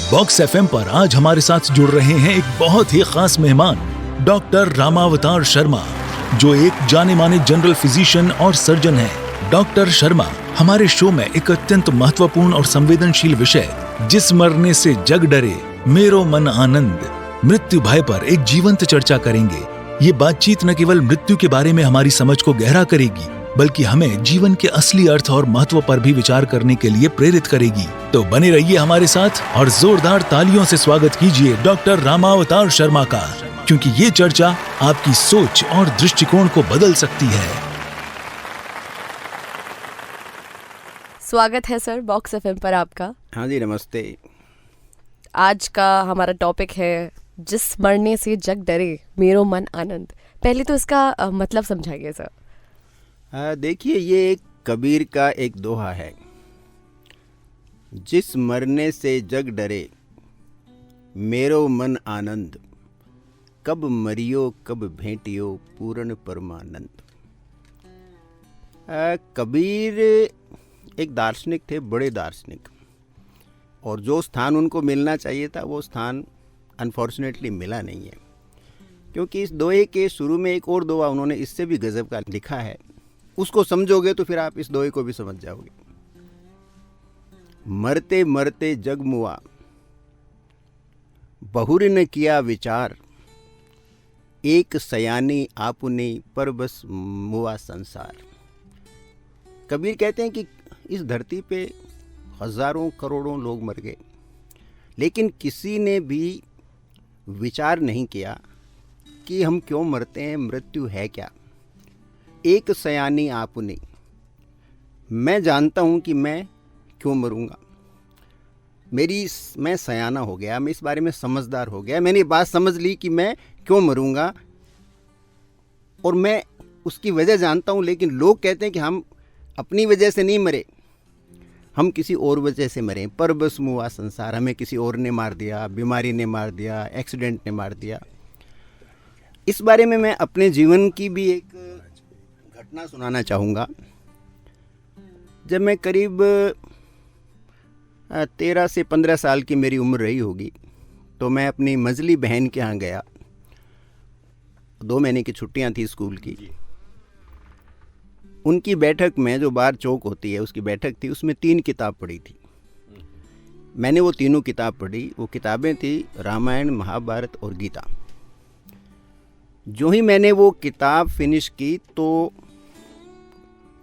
Box FM पर आज हमारे साथ जुड़ रहे हैं एक बहुत ही खास मेहमान, डॉक्टर रामावतार शर्मा, जो एक जाने माने जनरल फिजिशियन और सर्जन हैं। डॉक्टर शर्मा हमारे शो में एक अत्यंत महत्वपूर्ण और संवेदनशील विषय जिस मरने से जग डरे मेरो मन आनंद, मृत्यु भय पर एक जीवंत चर्चा करेंगे। ये बातचीत न केवल मृत्यु के बारे में हमारी समझ को गहरा करेगी, बल्कि हमें जीवन के असली अर्थ और महत्व पर भी विचार करने के लिए प्रेरित करेगी। तो बने रहिए हमारे साथ और जोरदार तालियों से स्वागत कीजिए डॉक्टर रामावतार शर्मा का, क्योंकि ये चर्चा आपकी सोच और दृष्टिकोण को बदल सकती है। स्वागत है सर बॉक्स एफएम पर आपका। हाँ जी, नमस्ते। आज का हमारा टॉपिक है जिस मरने से जग डरे मेरो मन आनंद। पहले तो इसका मतलब समझाइए सर। देखिए, ये एक कबीर का एक दोहा है। जिस मरने से जग डरे मेरो मन आनंद, कब मरियो कब भेंटियो पूर्ण परमानंद। कबीर एक दार्शनिक थे, बड़े दार्शनिक, और जो स्थान उनको मिलना चाहिए था वो स्थान अनफॉर्चुनेटली मिला नहीं है, क्योंकि इस दोहे के शुरू में एक और दोहा उन्होंने इससे भी गजब का लिखा है। उसको समझोगे तो फिर आप इस दोहे को भी समझ जाओगे। मरते मरते जग मुआ, बहुर न किया विचार, एक सयानी आपुने पर बस मुआ संसार। कबीर कहते हैं कि इस धरती पे हजारों करोड़ों लोग मर गए, लेकिन किसी ने भी विचार नहीं किया कि हम क्यों मरते हैं, मृत्यु है क्या। एक सयानी आपने, मैं जानता हूं कि मैं क्यों मरूंगा। मैं सयाना हो गया, मैं इस बारे में समझदार हो गया, मैंने ये बात समझ ली कि मैं क्यों मरूंगा और मैं उसकी वजह जानता हूं। लेकिन लोग कहते हैं कि हम अपनी वजह से नहीं मरे, हम किसी और वजह से मरे। पर बस मुआ संसार, हमें किसी और ने मार दिया, बीमारी ने मार दिया, एक्सीडेंट ने मार दिया। इस बारे में मैं अपने जीवन की भी एक घटना सुनाना चाहूँगा। जब मैं करीब 13 से 15 साल की मेरी उम्र रही होगी, तो मैं अपनी मझली बहन के यहाँ गया। 2 महीने की छुट्टियाँ थी स्कूल की। उनकी बैठक में, जो बार चौक होती है उसकी बैठक थी, उसमें 3 किताब पढ़ी थी। मैंने वो तीनों किताब पढ़ी। वो किताबें थी रामायण, महाभारत और गीता। जो ही मैंने वो किताब फिनिश की तो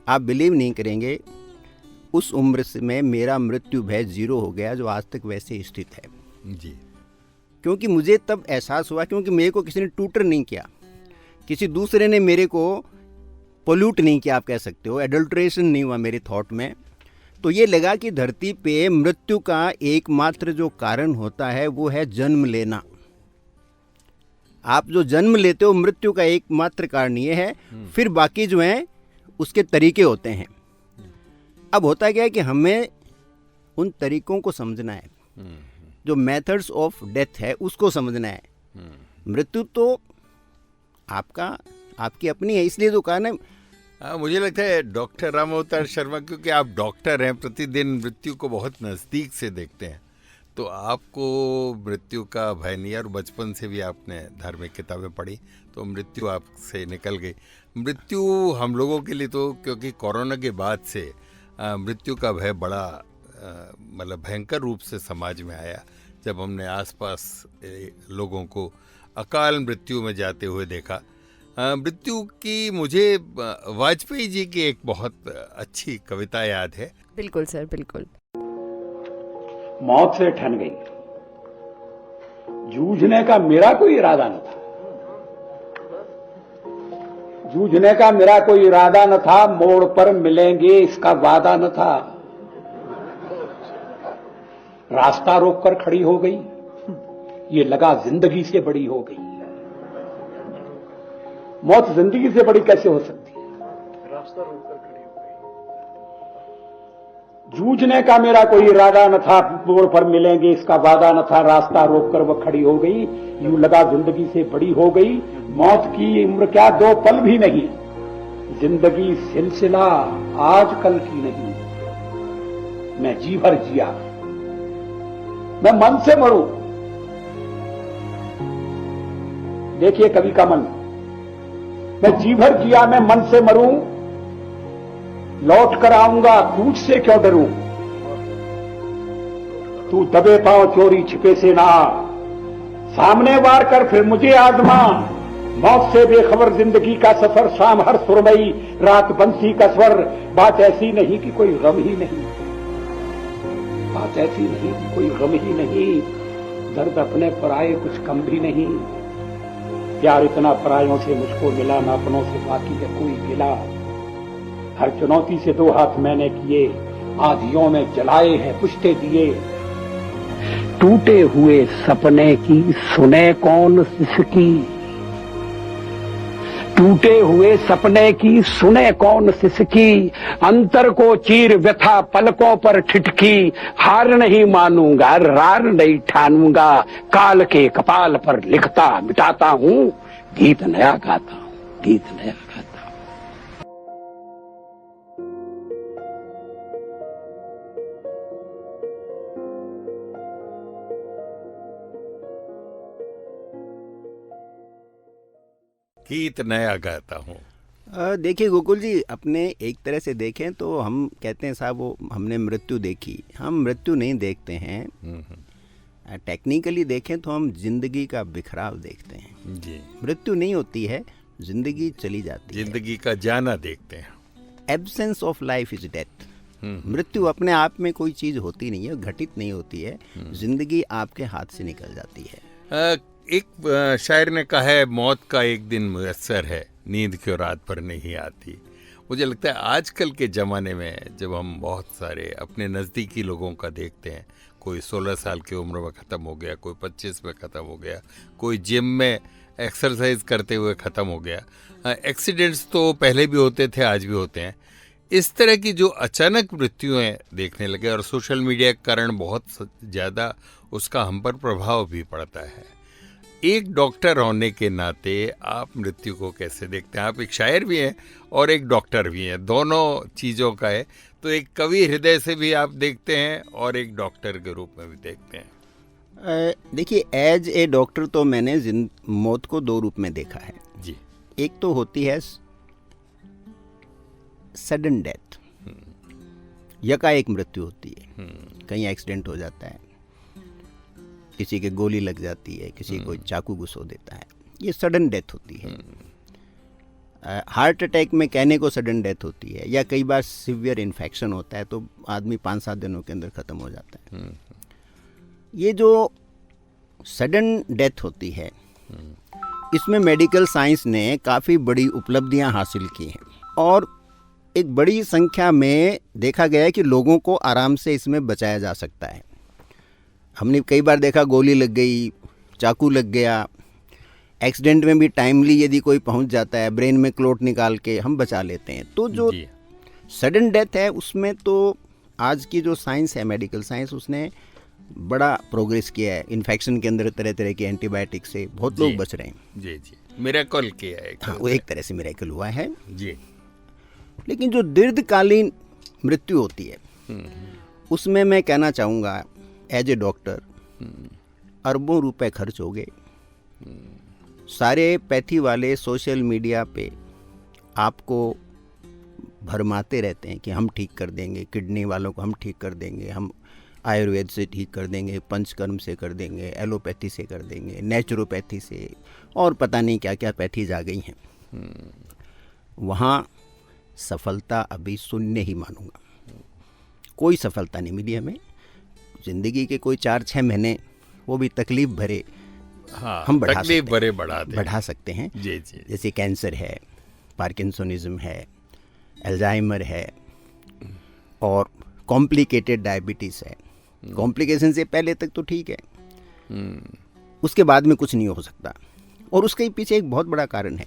आप बिलीव नहीं करेंगे, उस उम्र से में मेरा मृत्यु भय 0 हो गया, जो आज तक वैसे स्थित है जी। क्योंकि मुझे तब एहसास हुआ, क्योंकि मेरे को किसी ने ट्यूटर नहीं किया, किसी दूसरे ने मेरे को पोल्यूट नहीं किया, आप कह सकते हो, एडल्ट्रेशन नहीं हुआ मेरे थॉट में। तो ये लगा कि धरती पे मृत्यु का एकमात्र जो कारण होता है वो है जन्म लेना। आप जो जन्म लेते हो, मृत्यु का एकमात्र कारण ये है। फिर बाकी जो हैं उसके तरीके होते हैं। अब होता क्या है कि हमें उन तरीकों को समझना है, जो मेथड्स ऑफ डेथ है उसको समझना है। मृत्यु तो आपकी अपनी है, इसलिए तो कारण है। मुझे लगता है डॉक्टर रामावतार शर्मा, क्योंकि आप डॉक्टर हैं, प्रतिदिन मृत्यु को बहुत नज़दीक से देखते हैं, तो आपको मृत्यु का भय नहीं है। और बचपन से भी आपने धार्मिक किताबें पढ़ी, तो मृत्यु आपसे निकल गई। मृत्यु हम लोगों के लिए तो, क्योंकि कोरोना के बाद से मृत्यु का भय बड़ा मतलब भयंकर रूप से समाज में आया, जब हमने आसपास लोगों को अकाल मृत्यु में जाते हुए देखा। मृत्यु की मुझे वाजपेयी जी की एक बहुत अच्छी कविता याद है। बिल्कुल सर, बिल्कुल। मौत से ठन गई, जूझने का मेरा कोई इरादा न था, जूझने का मेरा कोई इरादा न था, मोड़ पर मिलेंगे इसका वादा न था। रास्ता रोककर खड़ी हो गई, ये लगा जिंदगी से बड़ी हो गई। मौत जिंदगी से बड़ी कैसे हो सकती है? रास्ता रोककर खड़ी हो गई। जूझने का मेरा कोई इरादा न था, मोड़ पर मिलेंगे इसका वादा न था। रास्ता रोककर वह खड़ी हो गई, यूं लगा जिंदगी से बड़ी हो गई। मौत की उम्र क्या 2 पल भी नहीं, जिंदगी सिलसिला आज कल की नहीं। मैं जी भर जिया, मैं मन से मरूं। देखिए कवि का मन, मैं जी भर जिया मैं मन से मरूं, लौट कर आऊंगा तुझसे क्यों डरूं। तू दबे पांव चोरी छिपे से ना, सामने वार कर फिर मुझे आजमा। मौत से बेखबर जिंदगी का सफर, शाम हर सुरमई रात बंसी का स्वर। बात ऐसी नहीं कि कोई गम ही नहीं, बात ऐसी नहीं कि कोई गम ही नहीं। दर्द अपने पराये कुछ कम भी नहीं। प्यार इतना परायों से मुझको मिला, ना अपनों से बाकी है कोई गिला। हर चुनौती से दो हाथ मैंने किए, आंधियों में जलाए हैं पुश्ते दिए। टूटे हुए सपने की सुने कौन सिसकी, टूटे हुए सपने की सुने कौन सिसकी। अंतर को चीर व्यथा पलकों पर ठिठकी। हार नहीं मानूंगा रार नहीं ठानूंगा, काल के कपाल पर लिखता मिटाता हूँ, गीत नया गाता हूँ, गीत नया गाता हूँ। गीत नया गाता हूँ। देखिए गोकुल जी, अपने एक तरह से देखें तो हम कहते हैं साहब वो हमने मृत्यु देखी, हम मृत्यु नहीं देखते हैं। टेक्निकली देखें तो हम जिंदगी का बिखराव देखते हैं जी। मृत्यु नहीं होती है, जिंदगी चली जाती है, जिंदगी का जाना देखते हैं। Absence of life is death. मृत्यु अपने आप में कोई चीज होती नहीं है, घटित नहीं होती है, जिंदगी आपके हाथ से निकल जाती है। एक शायर ने कहा है, मौत का एक दिन मुयस्सर है, नींद क्यों रात भर नहीं आती। मुझे लगता है आजकल के ज़माने में जब हम बहुत सारे अपने नज़दीकी लोगों का देखते हैं, कोई 16 साल की उम्र में ख़त्म हो गया, कोई 25 में ख़त्म हो गया, कोई जिम में एक्सरसाइज करते हुए ख़त्म हो गया। एक्सीडेंट्स तो पहले भी होते थे, आज भी होते हैं। इस तरह की जो अचानक मृत्युएं देखने लगे, और सोशल मीडिया के कारण बहुत ज़्यादा उसका हम पर प्रभाव भी पड़ता है। एक डॉक्टर होने के नाते आप मृत्यु को कैसे देखते हैं? आप एक शायर भी हैं और एक डॉक्टर भी हैं, दोनों चीज़ों का है। तो एक कवि हृदय से भी आप देखते हैं और एक डॉक्टर के रूप में भी देखते हैं। देखिए, एज ए डॉक्टर तो मैंने मौत को दो रूप में देखा है जी। एक तो होती है सडन डेथ, यकाएक मृत्यु होती है। कहीं एक्सीडेंट हो जाता है, किसी के गोली लग जाती है, किसी को चाकू घुसो देता है, ये सडन डेथ होती है। हार्ट अटैक में कहने को सडन डेथ होती है, या कई बार सीवियर इन्फेक्शन होता है तो आदमी 5-7 दिनों के अंदर ख़त्म हो जाता है। ये जो सडन डेथ होती है, इसमें मेडिकल साइंस ने काफ़ी बड़ी उपलब्धियां हासिल की हैं, और एक बड़ी संख्या में देखा गया है कि लोगों को आराम से इसमें बचाया जा सकता है। हमने कई बार देखा, गोली लग गई, चाकू लग गया, एक्सीडेंट में भी टाइमली यदि कोई पहुंच जाता है, ब्रेन में क्लोट निकाल के हम बचा लेते हैं। तो जो सडन डेथ है उसमें तो आज की जो साइंस है, मेडिकल साइंस, उसने बड़ा प्रोग्रेस किया है। इन्फेक्शन के अंदर तरह तरह के एंटीबायोटिक से बहुत लोग बच रहे हैं। जी जी, मिरेकल किया है। हाँ, वो एक तरह से मिरेकल हुआ है जी। लेकिन जो दीर्घकालीन मृत्यु होती है, उसमें मैं कहना चाहूँगा एज ए डॉक्टर, अरबों रुपए खर्च हो गए। सारे पैथी वाले सोशल मीडिया पे आपको भरमाते रहते हैं कि हम ठीक कर देंगे, किडनी वालों को हम ठीक कर देंगे, हम आयुर्वेद से ठीक कर देंगे, पंचकर्म से कर देंगे, एलोपैथी से कर देंगे, नेचुरोपैथी से, और पता नहीं क्या क्या पैथीज आ गई हैं। वहाँ सफलता अभी शून्य ही मानूंगा। कोई सफलता नहीं मिली हमें। ज़िंदगी के कोई 4-6 महीने वो भी तकलीफ भरे, हाँ, हम बढ़ा सकते हैं। जी जी। जैसे कैंसर है, पार्किंसोनिज्म है, अल्जाइमर है, और कॉम्प्लिकेटेड डायबिटीज़ है। कॉम्प्लिकेशन से पहले तक तो ठीक है, उसके बाद में कुछ नहीं हो सकता। और उसके पीछे एक बहुत बड़ा कारण है,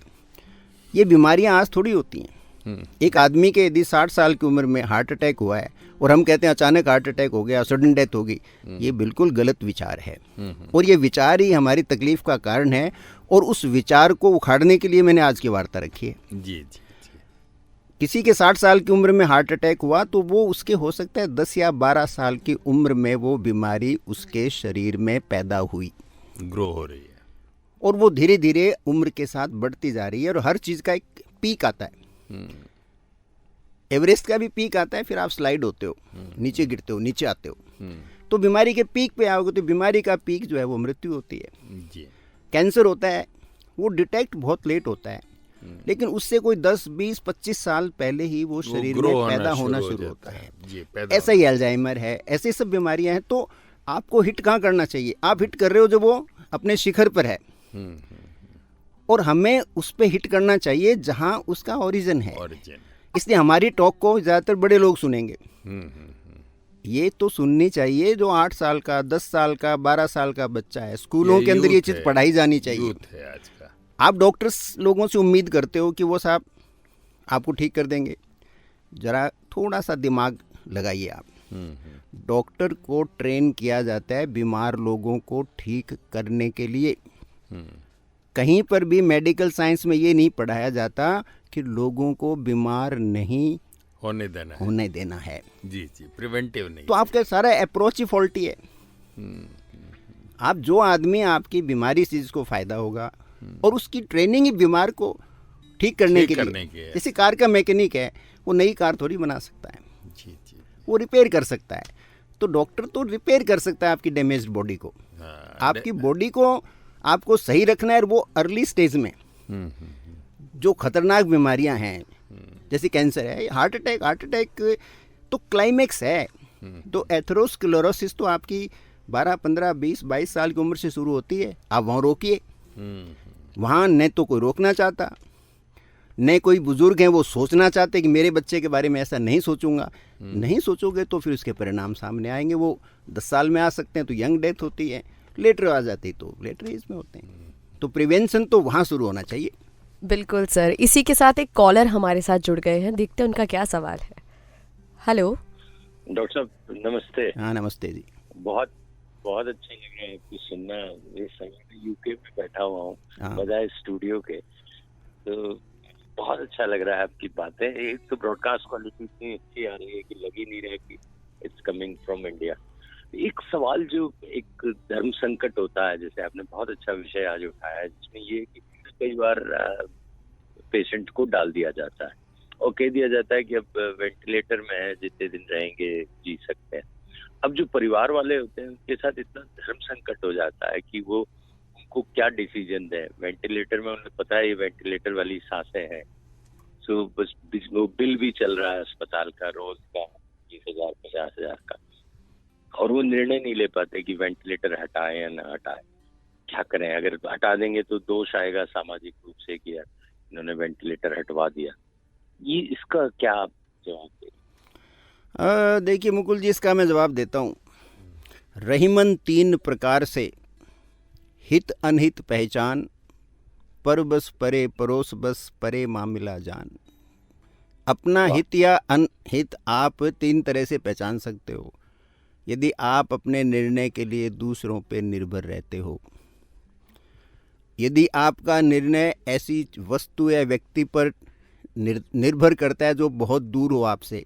ये बीमारियां आज थोड़ी होती हैं। एक आदमी के यदि 60 साल की उम्र में हार्ट अटैक हुआ है और हम कहते हैं अचानक हार्ट अटैक हो गया, सडन डेथ हो गई, ये बिल्कुल गलत विचार है। और ये विचार ही हमारी तकलीफ का कारण है, और उस विचार को उखाड़ने के लिए मैंने आज की वार्ता रखी है। जी जी। किसी के 60 साल की उम्र में हार्ट अटैक हुआ तो वो उसके हो सकता है 10 या 12 साल की उम्र में वो बीमारी उसके शरीर में पैदा हुई, ग्रो हो रही है। और वो धीरे धीरे उम्र के साथ बढ़ती जा रही है। और हर चीज़ का एक पीक आता है। एवरेस्ट का भी पीक आता है, फिर आप स्लाइड होते हो, नीचे गिरते हो, नीचे आते हो। तो बीमारी के पीक पे आओगे तो बीमारी का पीक जो है वो मृत्यु होती है। जी। कैंसर होता है, वो डिटेक्ट बहुत लेट होता है, लेकिन उससे कोई 10, 20, 25 साल पहले ही वो शरीर में पैदा होना शुरू होता है। जी, पैदा ऐसा ही अल्जाइमर है, ऐसे सब बीमारियां हैं। तो आपको हिट कहाँ करना चाहिए? आप हिट कर रहे हो जब वो अपने शिखर पर है, और हमें उस पर हिट करना चाहिए जहां उसका ओरिजिन है। इसलिए हमारी टॉक को ज़्यादातर बड़े लोग सुनेंगे। ये तो सुननी चाहिए जो 8 साल का, 10 साल का, 12 साल का बच्चा है। स्कूलों के अंदर ये चीज़ पढ़ाई जानी चाहिए। आज का आप डॉक्टर्स लोगों से उम्मीद करते हो कि वो साहब आपको ठीक कर देंगे, जरा थोड़ा सा दिमाग लगाइए आप। डॉक्टर को ट्रेन किया जाता है बीमार लोगों को ठीक करने के लिए। कहीं पर भी मेडिकल साइंस में ये नहीं पढ़ाया जाता कि लोगों को बीमार नहीं होने देना है। जी जी, प्रिवेंटिव नहीं। तो आपका सारा अप्रोच ही फॉल्टी है। आप जो आदमी आपकी बीमारी से जिसको फायदा होगा और उसकी ट्रेनिंग ही बीमार को ठीक करने के लिए। जैसे कार का मैकेनिक है, वो नई कार थोड़ी बना सकता है। जी जी, वो रिपेयर कर सकता है। तो डॉक्टर तो रिपेयर कर सकता है आपकी डैमेज्ड बॉडी को। आपकी बॉडी को आपको सही रखना है। और वो अर्ली स्टेज में जो खतरनाक बीमारियां हैं, जैसे कैंसर है, हार्ट अटैक तो क्लाइमेक्स है। तो एथेरोस्क्लेरोसिस तो आपकी 12, 15, 20, 22 साल की उम्र से शुरू होती है। आप वहाँ रोकिए। वहाँ न तो कोई रोकना चाहता, न कोई बुजुर्ग हैं वो सोचना चाहते कि मेरे बच्चे के बारे में ऐसा नहीं सोचूंगा। नहीं सोचोगे तो फिर उसके परिणाम सामने आएंगे। वो 10 साल में आ सकते हैं तो यंग डेथ होती है, लेटर आ जाती तो लेटर एज में होते हैं। तो प्रिवेंशन तो वहाँ शुरू होना चाहिए। बिल्कुल सर। इसी के साथ एक कॉलर हमारे साथ जुड़ गए हैं, देखते हैं उनका क्या सवाल है। हेलो डॉक्टर साहब, नमस्ते। हाँ, नमस्ते जी। बहुत बहुत अच्छा लग रहा है आपको सुनना। इस समय यूके में बैठा हुआ हूँ बजाय स्टूडियो के, तो बहुत अच्छा लग रहा है आपकी बातें। एक तो ब्रॉडकास्ट क्वालिटी इतनी अच्छी आ रही है कि लग ही नहीं रहा कि इट्स कमिंग फ्रॉम इंडिया। एक सवाल जो एक धर्म संकट होता है, जैसे आपने बहुत अच्छा विषय आज उठाया है, जिसमें ये कि कई बार पेशेंट को डाल दिया जाता है और कह दिया जाता है कि अब वेंटिलेटर में है, जितने दिन रहेंगे जी सकते हैं। अब जो परिवार वाले होते हैं उनके साथ इतना धर्म संकट हो जाता है कि वो उनको क्या डिसीजन दें। वेंटिलेटर में उन्हें पता है ये वेंटिलेटर वाली सांसें हैं, सो बस वो बिल भी चल रहा है अस्पताल का रोज का 20,000 50,000 का, और वो निर्णय नहीं ले पाते कि वेंटिलेटर हटाएं या ना हटाएं, क्या करें। अगर हटा देंगे तो दोष आएगा सामाजिक रूप से कि यार इन्होंने वेंटिलेटर हटवा दिया। ये इसका क्या आप जवाब दें? देखिए मुकुल जी, इसका मैं जवाब देता हूँ। रहीमन 3 प्रकार से, हित अनहित पहचान, पर बस परे परोस बस परे मामला जान। अपना हित या अनहित आप 3 तरह से पहचान सकते हो। यदि आप अपने निर्णय के लिए दूसरों पर निर्भर रहते हो, यदि आपका निर्णय ऐसी वस्तु या व्यक्ति पर निर्भर करता है जो बहुत दूर हो आपसे,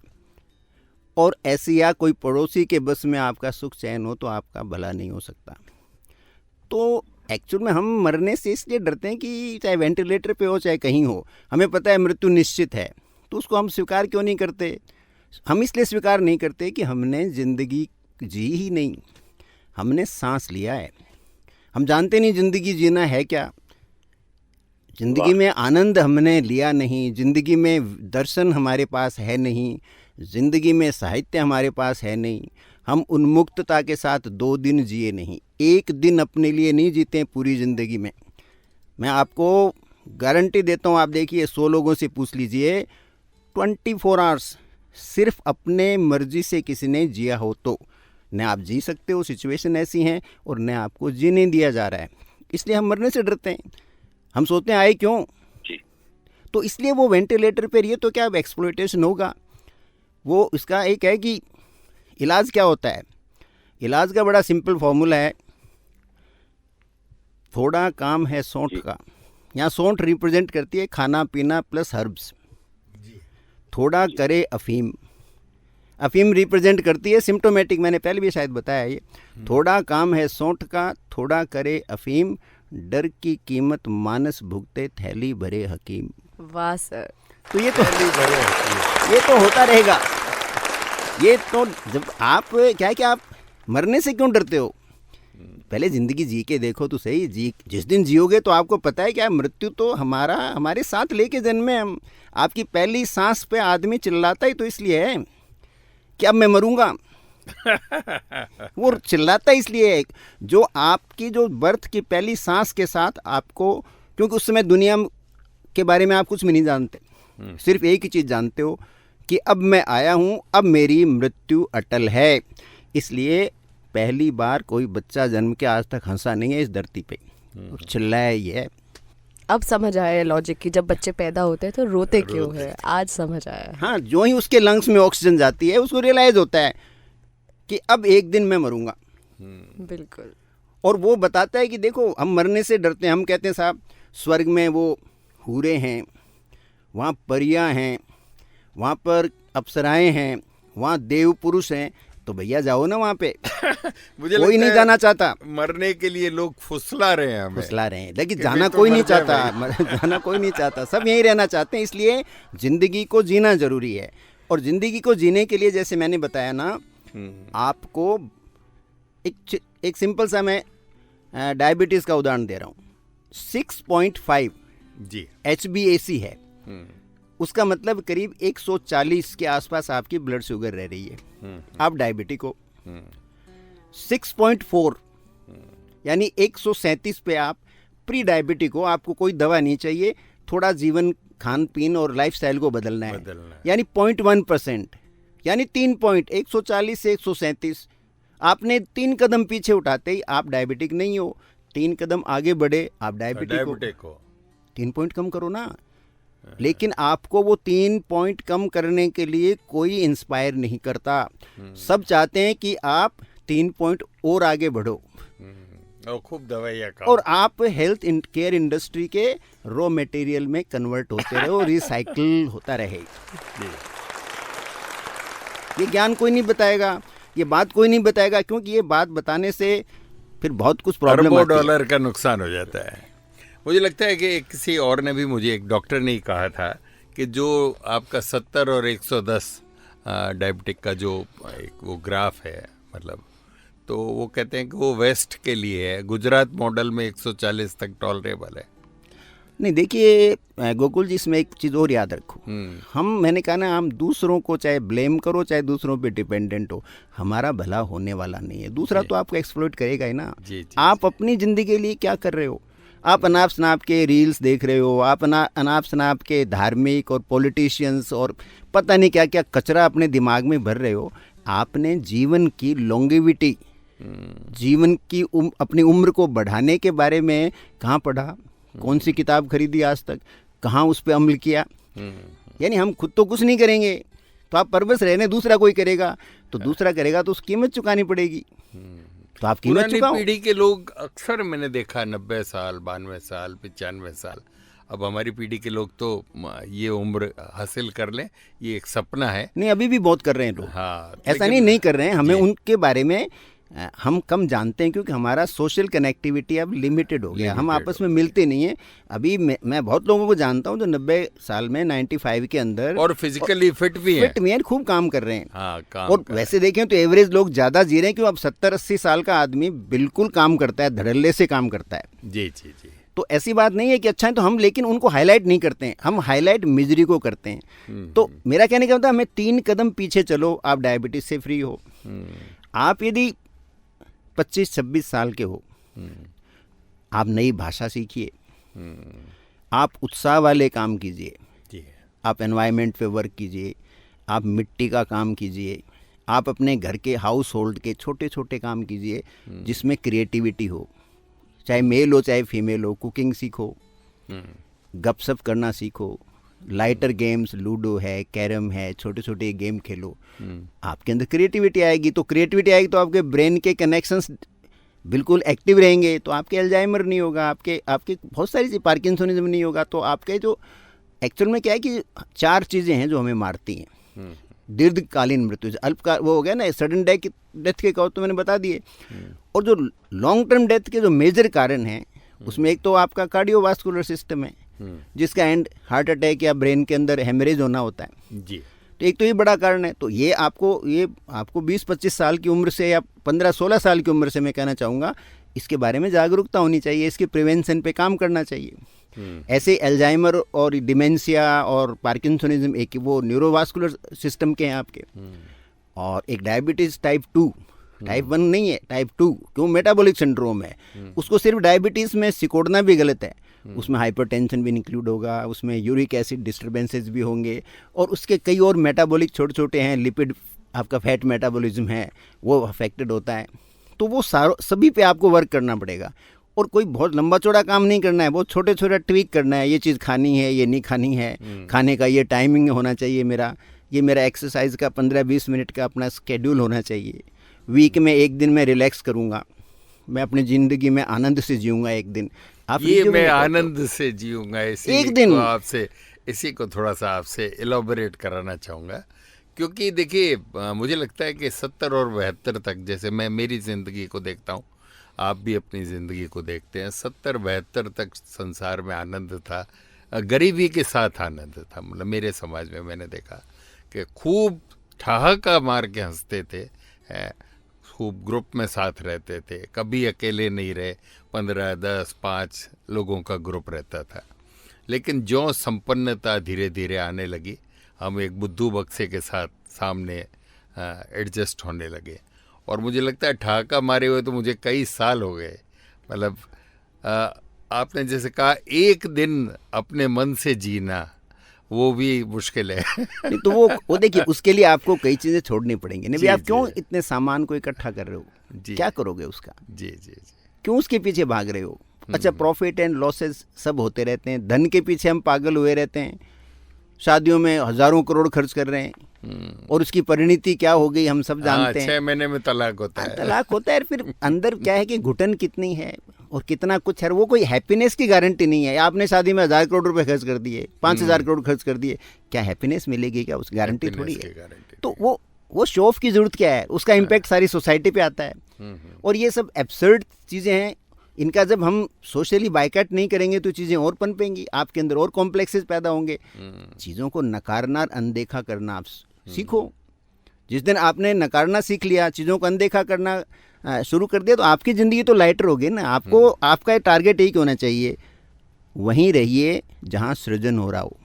और ऐसी या कोई पड़ोसी के बस में आपका सुख चैन हो, तो आपका भला नहीं हो सकता। तो एक्चुअल में हम मरने से इसलिए डरते हैं कि चाहे वेंटिलेटर पे हो चाहे कहीं हो, हमें पता है मृत्यु निश्चित है, तो उसको हम स्वीकार क्यों नहीं करते? हम इसलिए स्वीकार नहीं करते कि हमने ज़िंदगी जी ही नहीं, हमने सांस लिया है। हम जानते नहीं ज़िंदगी जीना है क्या। ज़िंदगी में आनंद हमने लिया नहीं, ज़िंदगी में दर्शन हमारे पास है नहीं, ज़िंदगी में साहित्य हमारे पास है नहीं। हम उन्मुक्तता के साथ 2 दिन जिए नहीं, 1 दिन अपने लिए नहीं जीते पूरी ज़िंदगी में। मैं आपको गारंटी देता हूँ, आप देखिए 100 लोगों से पूछ लीजिए, 24 आवर्स सिर्फ अपने मर्जी से किसी ने जिया हो तो न आप जी सकते हो, सिचुएशन ऐसी हैं, और न आपको जीने दिया जा रहा है। इसलिए हम मरने से डरते हैं। हम सोचते हैं आए क्यों जी। तो इसलिए वो वेंटिलेटर पर ये तो क्या एक्सप्लॉयटेशन होगा। वो इसका एक है कि इलाज क्या होता है। इलाज का बड़ा सिंपल फॉर्मूला है, थोड़ा काम है सौंठ का। यहाँ सौंठ रिप्रेजेंट करती है खाना पीना प्लस हर्ब्स। थोड़ा करे अफीम। अफीम रिप्रेजेंट करती है सिम्टोमेटिक, मैंने पहले भी शायद बताया ये। थोड़ा काम है सौंठ का, थोड़ा करे अफीम, डर की कीमत मानस भुगते थैली भरे हकीम। वाह सर। तो ये तो होता रहेगा। ये तो जब आप क्या है कि आप मरने से क्यों डरते हो? पहले जिंदगी जी के देखो तो सही। जी जिस दिन जियोगे तो आपको पता है क्या, मृत्यु तो हमारे साथ लेके जन्मे हम। आपकी पहली सांस पे आदमी चिल्लाता ही तो इसलिए है कि अब मैं मरूंगा। वो चिल्लाता इसलिए है जो आपकी जो बर्थ की पहली सांस के साथ आपको, क्योंकि उस समय दुनिया के बारे में आप कुछ भी नहीं जानते, सिर्फ एक ही चीज़ जानते हो कि अब मैं आया हूँ, अब मेरी मृत्यु अटल है। इसलिए पहली बार कोई बच्चा जन्म के आज तक हंसा नहीं है इस धरती पे, चिल्लाया ये है। अब समझ आया लॉजिक कि जब बच्चे पैदा होते हैं तो रोते क्यों है, आज समझ आया। हाँ, जो ही उसके लंग्स में ऑक्सीजन जाती है उसको रियलाइज होता है कि अब एक दिन मैं मरूंगा। बिल्कुल। और वो बताता है कि देखो हम मरने से डरते हैं, हम कहते हैं साहब स्वर्ग में वो हूरे हैं, वहाँ परियां हैं, वहाँ पर अप्सराएं हैं, वहाँ देव पुरुष हैं, तो भैया जाओ ना वहाँ पे। मुझे कोई नहीं जाना चाहता। मरने के लिए लोग फुसला रहे हैं, फुसला रहे हैं, लेकिन जाना कोई नहीं चाहता। जाना कोई नहीं चाहता, सब यहीं रहना चाहते हैं। इसलिए जिंदगी को जीना जरूरी है। और जिंदगी को जीने के लिए जैसे मैंने बताया ना, आपको एक सिंपल सा मैं डायबिटीज का उदाहरण दे रहा हूँ। 6.5 जी HbAc है, उसका मतलब करीब 140 के आसपास आपकी ब्लड शुगर रह रही है। आप डायबिटिक हो। 6.4 यानी 137 पे आप प्री डायबिटिक हो। आपको कोई दवा नहीं चाहिए, थोड़ा जीवन खान पीन और लाइफस्टाइल को बदलना है। यानी 0.1%, यानी 3 पॉइंट, 140 से 137। आपने 3 कदम पीछे उठाते ही आप डायबिटिक नहीं हो, 3 कदम आगे बढ़े आप डायबिटिक हो। 3 पॉइंट कम करो ना। लेकिन आपको वो 3 पॉइंट कम करने के लिए कोई इंस्पायर नहीं करता। सब चाहते हैं कि आप 3 पॉइंट और आगे बढ़ो और खूब दवाइयाँ और आप हेल्थ केयर इंडस्ट्री के रॉ मटेरियल में कन्वर्ट होते रहो, रिसाइकिल होता रहे। ये ज्ञान कोई नहीं बताएगा, ये बात कोई नहीं बताएगा, क्योंकि ये बात बताने से फिर बहुत कुछ प्रॉब्लम आती है। $1 का नुकसान हो जाता है। मुझे लगता है कि किसी और ने भी, मुझे एक डॉक्टर ने ही कहा था कि जो आपका 70 और 110 डायबिटिक का जो एक वो ग्राफ है, मतलब तो वो कहते हैं कि वो वेस्ट के लिए है, गुजरात मॉडल में 140 तक टॉलरेबल है। नहीं देखिए गोकुल जी, इसमें एक चीज़ और याद रखो। मैंने कहा ना, हम दूसरों को चाहे ब्लेम करो चाहे दूसरों पे डिपेंडेंट हो, हमारा भला होने वाला नहीं है। दूसरा तो आपको एक्सप्लॉइट करेगा ही ना। आप अपनी ज़िंदगी के लिए क्या कर रहे हो? आप अनाप शनाप के रील्स देख रहे हो, आप अनाप शनाप के धार्मिक और पॉलिटिशियंस और पता नहीं क्या क्या कचरा अपने दिमाग में भर रहे हो। आपने जीवन की लॉन्गेविटी, जीवन की अपनी उम्र को बढ़ाने के बारे में कहाँ पढ़ा? कौन सी किताब खरीदी आज तक? कहाँ उस पर अमल किया? यानी हम खुद तो कुछ नहीं करेंगे तो आप परवश रहने दूसरा कोई करेगा, तो दूसरा करेगा तो उसकी कीमत चुकानी पड़ेगी। तो आप कीमत चुकाओ। पीढ़ी के लोग अक्सर मैंने देखा 90 साल, 92 साल, 95 साल। अब हमारी पीढ़ी के लोग तो ये उम्र हासिल कर लें, ये एक सपना है। नहीं, अभी भी बहुत कर रहे हैं लोग। हाँ, ऐसा नहीं कर रहे हैं। हमें उनके बारे में हम कम जानते हैं, क्योंकि हमारा सोशल कनेक्टिविटी अब लिमिटेड हो गया। हम आपस में मिलते नहीं हैं। अभी मैं बहुत लोगों को जानता हूं जो 90 साल में 95 के अंदर और फिजिकली फिट भी हैं, खूब काम कर रहे हैं। हाँ, काम और वैसे देखें तो एवरेज लोग ज़्यादा जी रहे हैं, क्यों? अब 70-80 साल का आदमी बिल्कुल काम करता है, धड़ल्ले से काम करता है। जी। तो ऐसी बात नहीं है कि अच्छा है तो हम, लेकिन उनको हाईलाइट नहीं करते हैं, हम हाईलाइट मिजरी को करते हैं। तो मेरा कहने का मतलब, हमें 3 कदम पीछे चलो, आप डायबिटीज से फ्री हो। आप यदि 25-26 साल के हो, आप नई भाषा सीखिए, आप उत्साह वाले काम कीजिए, आप एनवायरनमेंट पे वर्क कीजिए, आप मिट्टी का काम कीजिए, आप अपने घर के हाउस होल्ड के छोटे छोटे काम कीजिए जिसमें क्रिएटिविटी हो, चाहे मेल हो चाहे फीमेल हो। कुकिंग सीखो, गपशप करना सीखो, लाइटर गेम्स, लूडो है, कैरम है, छोटे छोटे गेम खेलो। आपके अंदर क्रिएटिविटी आएगी, तो क्रिएटिविटी आएगी तो आपके ब्रेन के कनेक्शंस बिल्कुल एक्टिव रहेंगे, तो आपके अल्जाइमर नहीं होगा, आपके बहुत सारी चीज़, पार्किंसोनिज्म नहीं होगा, तो आपके जो एक्चुअल में क्या है कि 4 चीज़ें हैं जो हमें मारती हैं। दीर्घकालीन मृत्यु, अल्पकाल वो हो गया ना, सडन डेथ के कहो तो मैंने बता दिए। और जो लॉन्ग टर्म डेथ के जो मेजर कारण हैं उसमें एक तो आपका कार्डियोवास्कुलर सिस्टम है, जिसका एंड हार्ट अटैक या ब्रेन के अंदर हेमरेज होना होता है जी। तो एक तो ये बड़ा कारण है। तो ये आपको 20-25 साल की उम्र से या 15-16 साल की उम्र से मैं कहना चाहूँगा इसके बारे में जागरूकता होनी चाहिए, इसके प्रिवेंशन पे काम करना चाहिए। ऐसे एल्जाइमर और डिमेंशिया और पार्किंसोनिज्म एक वो न्यूरोवास्कुलर सिस्टम के हैं आपके, और एक डायबिटीज़ टाइप 2, टाइप 1 नहीं है, टाइप 2, क्यों, मेटाबॉलिक सिंड्रोम है। उसको सिर्फ डायबिटीज़ में सिकोड़ना भी गलत है, उसमें हाइपरटेंशन भी इंक्लूड होगा, उसमें यूरिक एसिड डिस्टर्बेंसेस भी होंगे, और उसके कई और मेटाबॉलिक छोटे छोटे हैं, लिपिड, आपका फैट मेटाबॉलिज्म है वो अफेक्टेड होता है। तो वो सभी पे आपको वर्क करना पड़ेगा, और कोई बहुत लंबा चौड़ा काम नहीं करना है, बहुत छोटे छोटे ट्वीक करना है। ये चीज़ खानी है, ये नहीं खानी है, खाने का ये टाइमिंग होना चाहिए, मेरा एक्सरसाइज का 15-20 मिनट का अपना स्केड्यूल होना चाहिए। वीक में एक दिन मैं रिलैक्स करूँगा, मैं अपनी ज़िंदगी में आनंद से जीऊँगा एक दिन। आप ये मैं आनंद से जीऊँगा एक दिन आपसे इसी को थोड़ा सा आपसे एलोबरेट कराना चाहूँगा, क्योंकि देखिए मुझे लगता है कि 70 और 72 तक, जैसे मैं मेरी ज़िंदगी को देखता हूँ, आप भी अपनी ज़िंदगी को देखते हैं, 70-72 तक संसार में आनंद था, गरीबी के साथ आनंद था। मतलब मेरे समाज में मैंने देखा कि खूब ठहाका मार के हंसते थे, खूब ग्रुप में साथ रहते थे, कभी अकेले नहीं रहे, 15, 10, 5 लोगों का ग्रुप रहता था। लेकिन जो संपन्नता धीरे धीरे आने लगी, हम एक बुद्धू बक्से के साथ सामने एडजस्ट होने लगे, और मुझे लगता है ठहाका मारे हुए तो मुझे कई साल हो गए। मतलब आपने जैसे कहा, एक दिन अपने मन से जीना वो भी मुश्किल है। नहीं तो वो देखिए, उसके लिए आपको कई चीज़ें छोड़नी पड़ेंगी। नहीं, आप क्यों इतने सामान को इकट्ठा कर रहे हो, क्या करोगे उसका, जी, क्यों उसके पीछे भाग रहे हो? अच्छा, प्रॉफिट एंड लॉसेस सब होते रहते हैं, धन के पीछे हम पागल हुए रहते हैं, शादियों में हजारों करोड़ खर्च कर रहे हैं, और उसकी परिणति क्या हो गई हम सब जानते हैं। 6 महीने में तलाक होता है। फिर अंदर क्या है कि घुटन कितनी है और कितना कुछ है, वो कोई हैप्पीनेस की गारंटी नहीं है। आपने शादी में 1000 करोड़ रुपए खर्च कर दिए, 5000 करोड़ खर्च कर दिए, क्या हैप्पीनेस मिलेगी क्या? उस गारंटी थोड़ी है। तो वो शो ऑफ की जरूरत क्या है, उसका इम्पैक्ट सारी सोसाइटी पे आता है। और ये सब एब्सर्ड चीज़ें हैं, इनका जब हम सोशली बाइकआउट नहीं करेंगे तो चीज़ें और पनपेंगी, आपके अंदर और कॉम्प्लेक्सेस पैदा होंगे। चीज़ों को नकारना, अनदेखा करना आप सीखो। जिस दिन आपने नकारना सीख लिया, चीज़ों को अनदेखा करना शुरू कर दिया, तो आपकी ज़िंदगी तो लाइटर होगी ना। आपका टारगेट यही होना चाहिए, वहीं रहिए जहाँ सृजन हो रहा हो,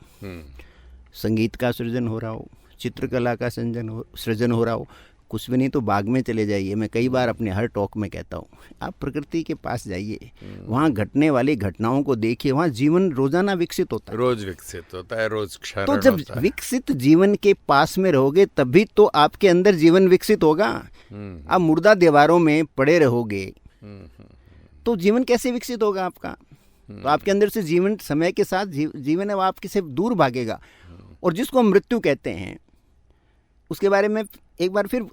संगीत का सृजन हो रहा हो, चित्रकला का सृजन हो रहा हो, कुछ भी नहीं तो बाग में चले जाइए। मैं कई बार अपने हर टॉक में कहता हूँ, आप प्रकृति के पास जाइए, वहाँ घटने वाली घटनाओं को देखिए, वहाँ जीवन रोजाना विकसित होता है, रोज विकसित होता है, रोज क्षरण तो जब विकसित जीवन के पास में रहोगे तभी तो आपके अंदर जीवन विकसित होगा। आप मुर्दा दीवारों में पड़े रहोगे तो जीवन कैसे विकसित होगा आपका? तो आपके अंदर से जीवन, समय के साथ जीवन है वो आपके से दूर भागेगा। और जिसको हम मृत्यु कहते हैं, उसके बारे में एक बार फिर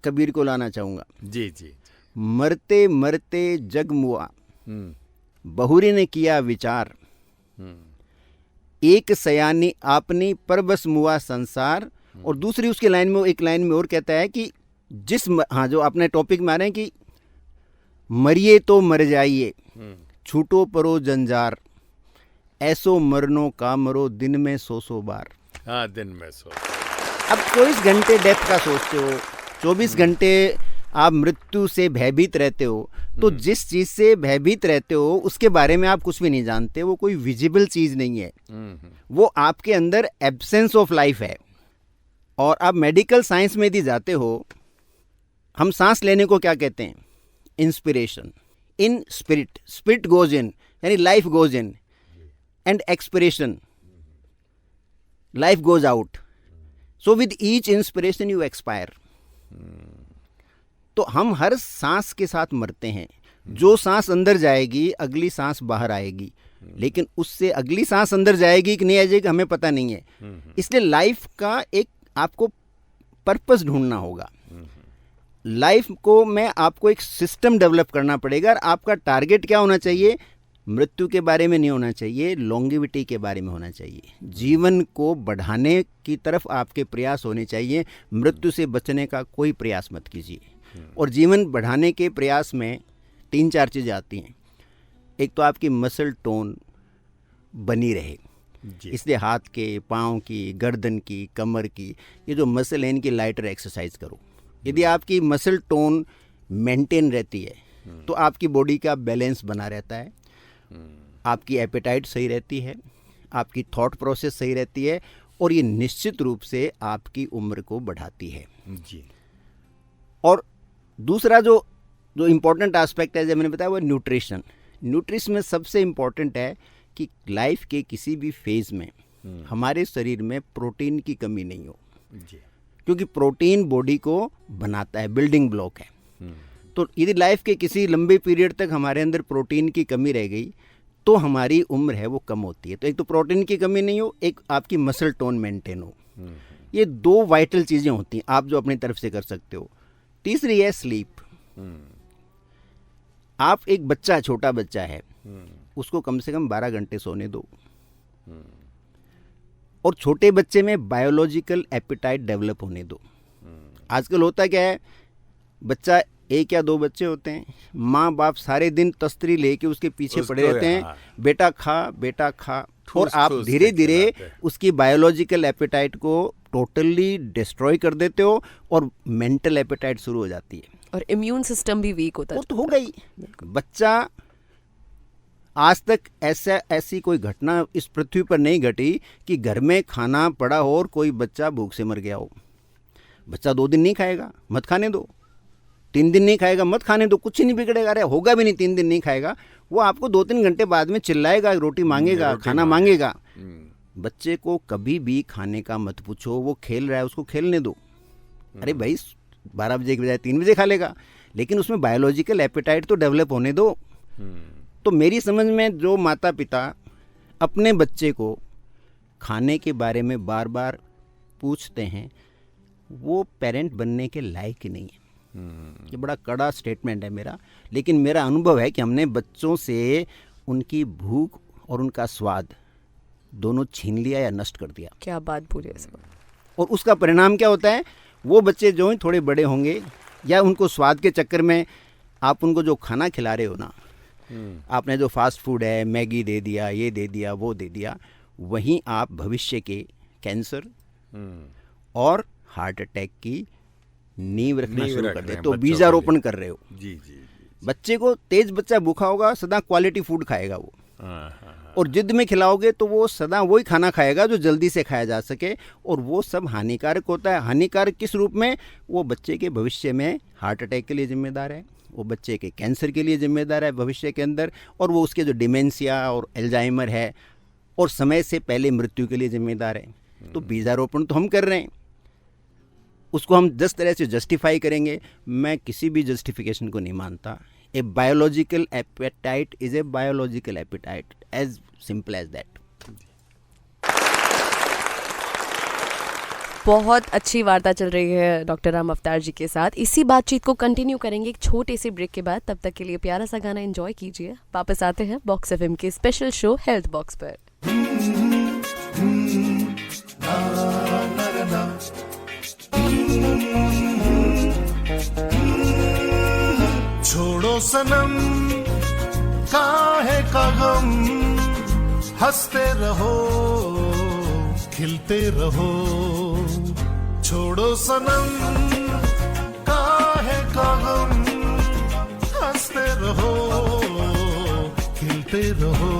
कबीर को लाना चाहूँगा। जी। मरते मरते जग मुआ, बहुरी ने किया विचार, एक सयानी आपनी पर बस मुआ संसार। और दूसरी उसके लाइन में, एक लाइन में और कहता है कि जो अपने टॉपिक में आ रहे हैं कि मरिए तो मर जाइए, छूटो परो जंजार, ऐसो मरनो का मरो दिन में 100 बार। हाँ, दिन में 100। अब 24 घंटे डेथ का सोचते हो, 24 घंटे आप मृत्यु से भयभीत रहते हो, तो जिस चीज़ से भयभीत रहते हो उसके बारे में आप कुछ भी नहीं जानते, वो कोई विजिबल चीज़ नहीं है, वो आपके अंदर एब्सेंस ऑफ लाइफ है। और आप मेडिकल साइंस में यदि जाते हो, हम सांस लेने को क्या कहते हैं? Inspiration, in spirit, spirit goes in, यानी life goes in, and expiration, life goes out. So with each inspiration you expire. तो हम हर सांस के साथ मरते हैं। जो सांस अंदर जाएगी अगली सांस बाहर आएगी, लेकिन उससे अगली सांस अंदर जाएगी कि नहीं आ जाएगी हमें पता नहीं है। इसलिए लाइफ का एक आपको पर्पस ढूंढना होगा। लाइफ को में आपको एक सिस्टम डेवलप करना पड़ेगा। और आपका टारगेट क्या होना चाहिए? मृत्यु के बारे में नहीं होना चाहिए, लॉन्गेविटी के बारे में होना चाहिए। जीवन को बढ़ाने की तरफ आपके प्रयास होने चाहिए, मृत्यु से बचने का कोई प्रयास मत कीजिए। और जीवन बढ़ाने के प्रयास में 3-4 चीज़ें आती हैं। एक तो आपकी मसल टोन बनी रहे, इसलिए हाथ के, पाँव की, गर्दन की, कमर की, ये जो मसल है इनकी लाइटर एक्सरसाइज करो। यदि आपकी मसल टोन मेंटेन रहती है तो आपकी बॉडी का बैलेंस बना रहता है, आपकी एपेटाइट सही रहती है, आपकी थॉट प्रोसेस सही रहती है, और ये निश्चित रूप से आपकी उम्र को बढ़ाती है जी। और दूसरा जो इम्पोर्टेंट एस्पेक्ट है, जैसे मैंने बताया, वो न्यूट्रिशन। न्यूट्रिशन में सबसे इम्पोर्टेंट है कि लाइफ के किसी भी फेज़ में हमारे शरीर में प्रोटीन की कमी नहीं हो जी। क्योंकि प्रोटीन बॉडी को बनाता है, बिल्डिंग ब्लॉक है। तो यदि लाइफ के किसी लंबे पीरियड तक हमारे अंदर प्रोटीन की कमी रह गई तो हमारी उम्र है वो कम होती है। तो एक तो प्रोटीन की कमी नहीं हो, एक आपकी मसल टोन मेंटेन हो। ये 2 वाइटल चीज़ें होती हैं आप जो अपनी तरफ से कर सकते हो। तीसरी है स्लीप। आप एक बच्चा, छोटा बच्चा है, उसको कम से कम 12 घंटे सोने दो। और छोटे बच्चे में बायोलॉजिकल एपिटाइट डेवलप होने दो। आजकल होता क्या है, बच्चा 1 या 2 बच्चे होते हैं, माँ बाप सारे दिन तस्तरी लेके उसके पीछे पड़े रहते हैं, बेटा खा, बेटा खा, और आप धीरे धीरे उसकी बायोलॉजिकल एपिटाइट को टोटली डिस्ट्रॉय कर देते हो और मेंटल एपिटाइट शुरू हो जाती है, और इम्यून सिस्टम भी वीक होता है। वो तो हो गई। बच्चा, आज तक ऐसी कोई घटना इस पृथ्वी पर नहीं घटी कि घर में खाना पड़ा हो और कोई बच्चा भूख से मर गया हो। बच्चा 2 दिन नहीं खाएगा, मत खाने दो। 3 दिन नहीं खाएगा, मत खाने दो, कुछ नहीं बिगड़ेगा। अरे होगा भी नहीं, 3 दिन नहीं खाएगा, वो आपको 2-3 घंटे बाद में चिल्लाएगा, रोटी मांगेगा, खाना मांगेगा। बच्चे को कभी भी खाने का मत पूछो, वो खेल रहा है उसको खेलने दो। अरे भाई 12 बजे के बजाय 3 बजे खा लेगा, लेकिन उसमें बायोलॉजिकल एपेटाइट तो डेवलप होने दो। तो मेरी समझ में जो माता पिता अपने बच्चे को खाने के बारे में बार बार पूछते हैं, वो पेरेंट बनने के लायक ही नहीं है। ये बड़ा कड़ा स्टेटमेंट है मेरा, लेकिन मेरा अनुभव है कि हमने बच्चों से उनकी भूख और उनका स्वाद दोनों छीन लिया या नष्ट कर दिया। क्या बात बोली इस बार। और उसका परिणाम क्या होता है, वो बच्चे जो ही थोड़े बड़े होंगे या उनको स्वाद के चक्कर में आप उनको जो खाना खिला रहे हो ना, आपने जो फास्ट फूड है, मैगी दे दिया, ये दे दिया, वो दे दिया, वहीं आप भविष्य के कैंसर और हार्ट अटैक की नींव रखना शुरू कर दे। तो बीजारोपण कर रहे हो जी। बच्चे को, तेज बच्चा भूखा होगा, सदा क्वालिटी फूड खाएगा वो, और जिद में खिलाओगे तो वो सदा वही खाना खाएगा जो जल्दी से खाया जा सके, और वो सब हानिकारक होता है। हानिकारक किस रूप में, वो बच्चे के भविष्य में हार्ट अटैक के लिए जिम्मेदार है, वो बच्चे के कैंसर के लिए जिम्मेदार है भविष्य के अंदर, और वो उसके जो डिमेंशिया और एल्जाइमर है और समय से पहले मृत्यु के लिए जिम्मेदार है। तो बीजारोपण तो हम कर रहे हैं, उसको हम जिस तरह से जस्टिफाई करेंगे, मैं किसी भी जस्टिफिकेशन को नहीं मानता। A biological appetite is a biological appetite, as simple as that. बहुत अच्छी वार्ता चल रही है डॉक्टर राम अवतार जी के साथ। इसी बातचीत को कंटिन्यू करेंगे एक छोटे से ब्रेक के बाद। तब तक के लिए प्यारा सा गाना एंजॉय कीजिए। वापस आते हैं बॉक्स एफएम के स्पेशल शो हेल्थ बॉक्स पर। छोड़ो सनम काहे का गम, हंसते रहो खिलते रहो। छोड़ो सनम काहे का गम, हंसते रहो खिलते रहो।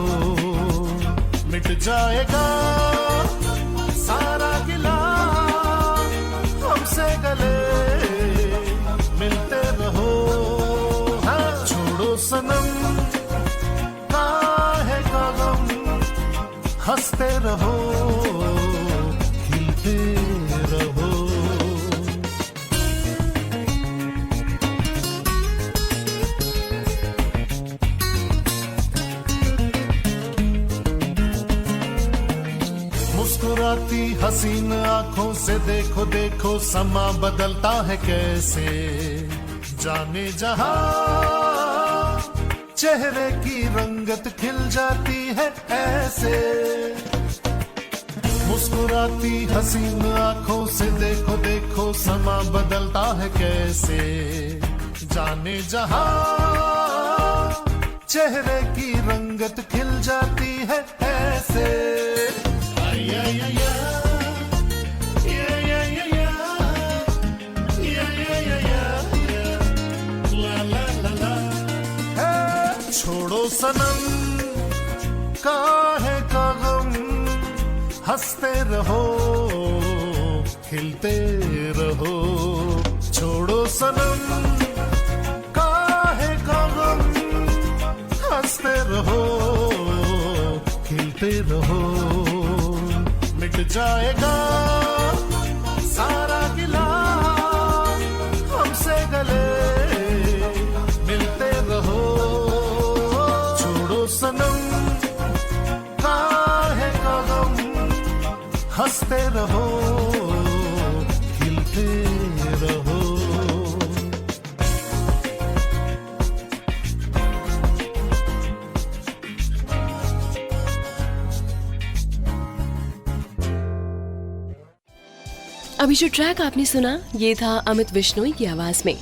मिट जाएगा सारा गिला, हमसे गले मिलते रहो। छोड़ो सनम काहे का गम, हंसते रहो खिलते रहो। मुस्कुराती हसीन आंखों से देखो देखो, समा बदलता है कैसे। जाने जहां चेहरे की रंगत खिल जाती है ऐसे, मुस्कुराती हसीन आंखों से देखो देखो समा बदलता है कैसे, जाने जहां चेहरे की रंगत खिल जाती है ऐसे। आई, आई, आई, छोड़ो सनम काहे का गम, हंसते रहो खिलते रहो, छोड़ो सनम काहे का गम, हंसते रहो खिलते रहो, मिट जाएगा सारा गिला हमसे गले मिलते रहो, छोड़ो सनम काहे का गम, हंसते रहो खिलते रहो। अभी जो ट्रैक आपने सुना ये था अमित बिश्नोई की आवाज में।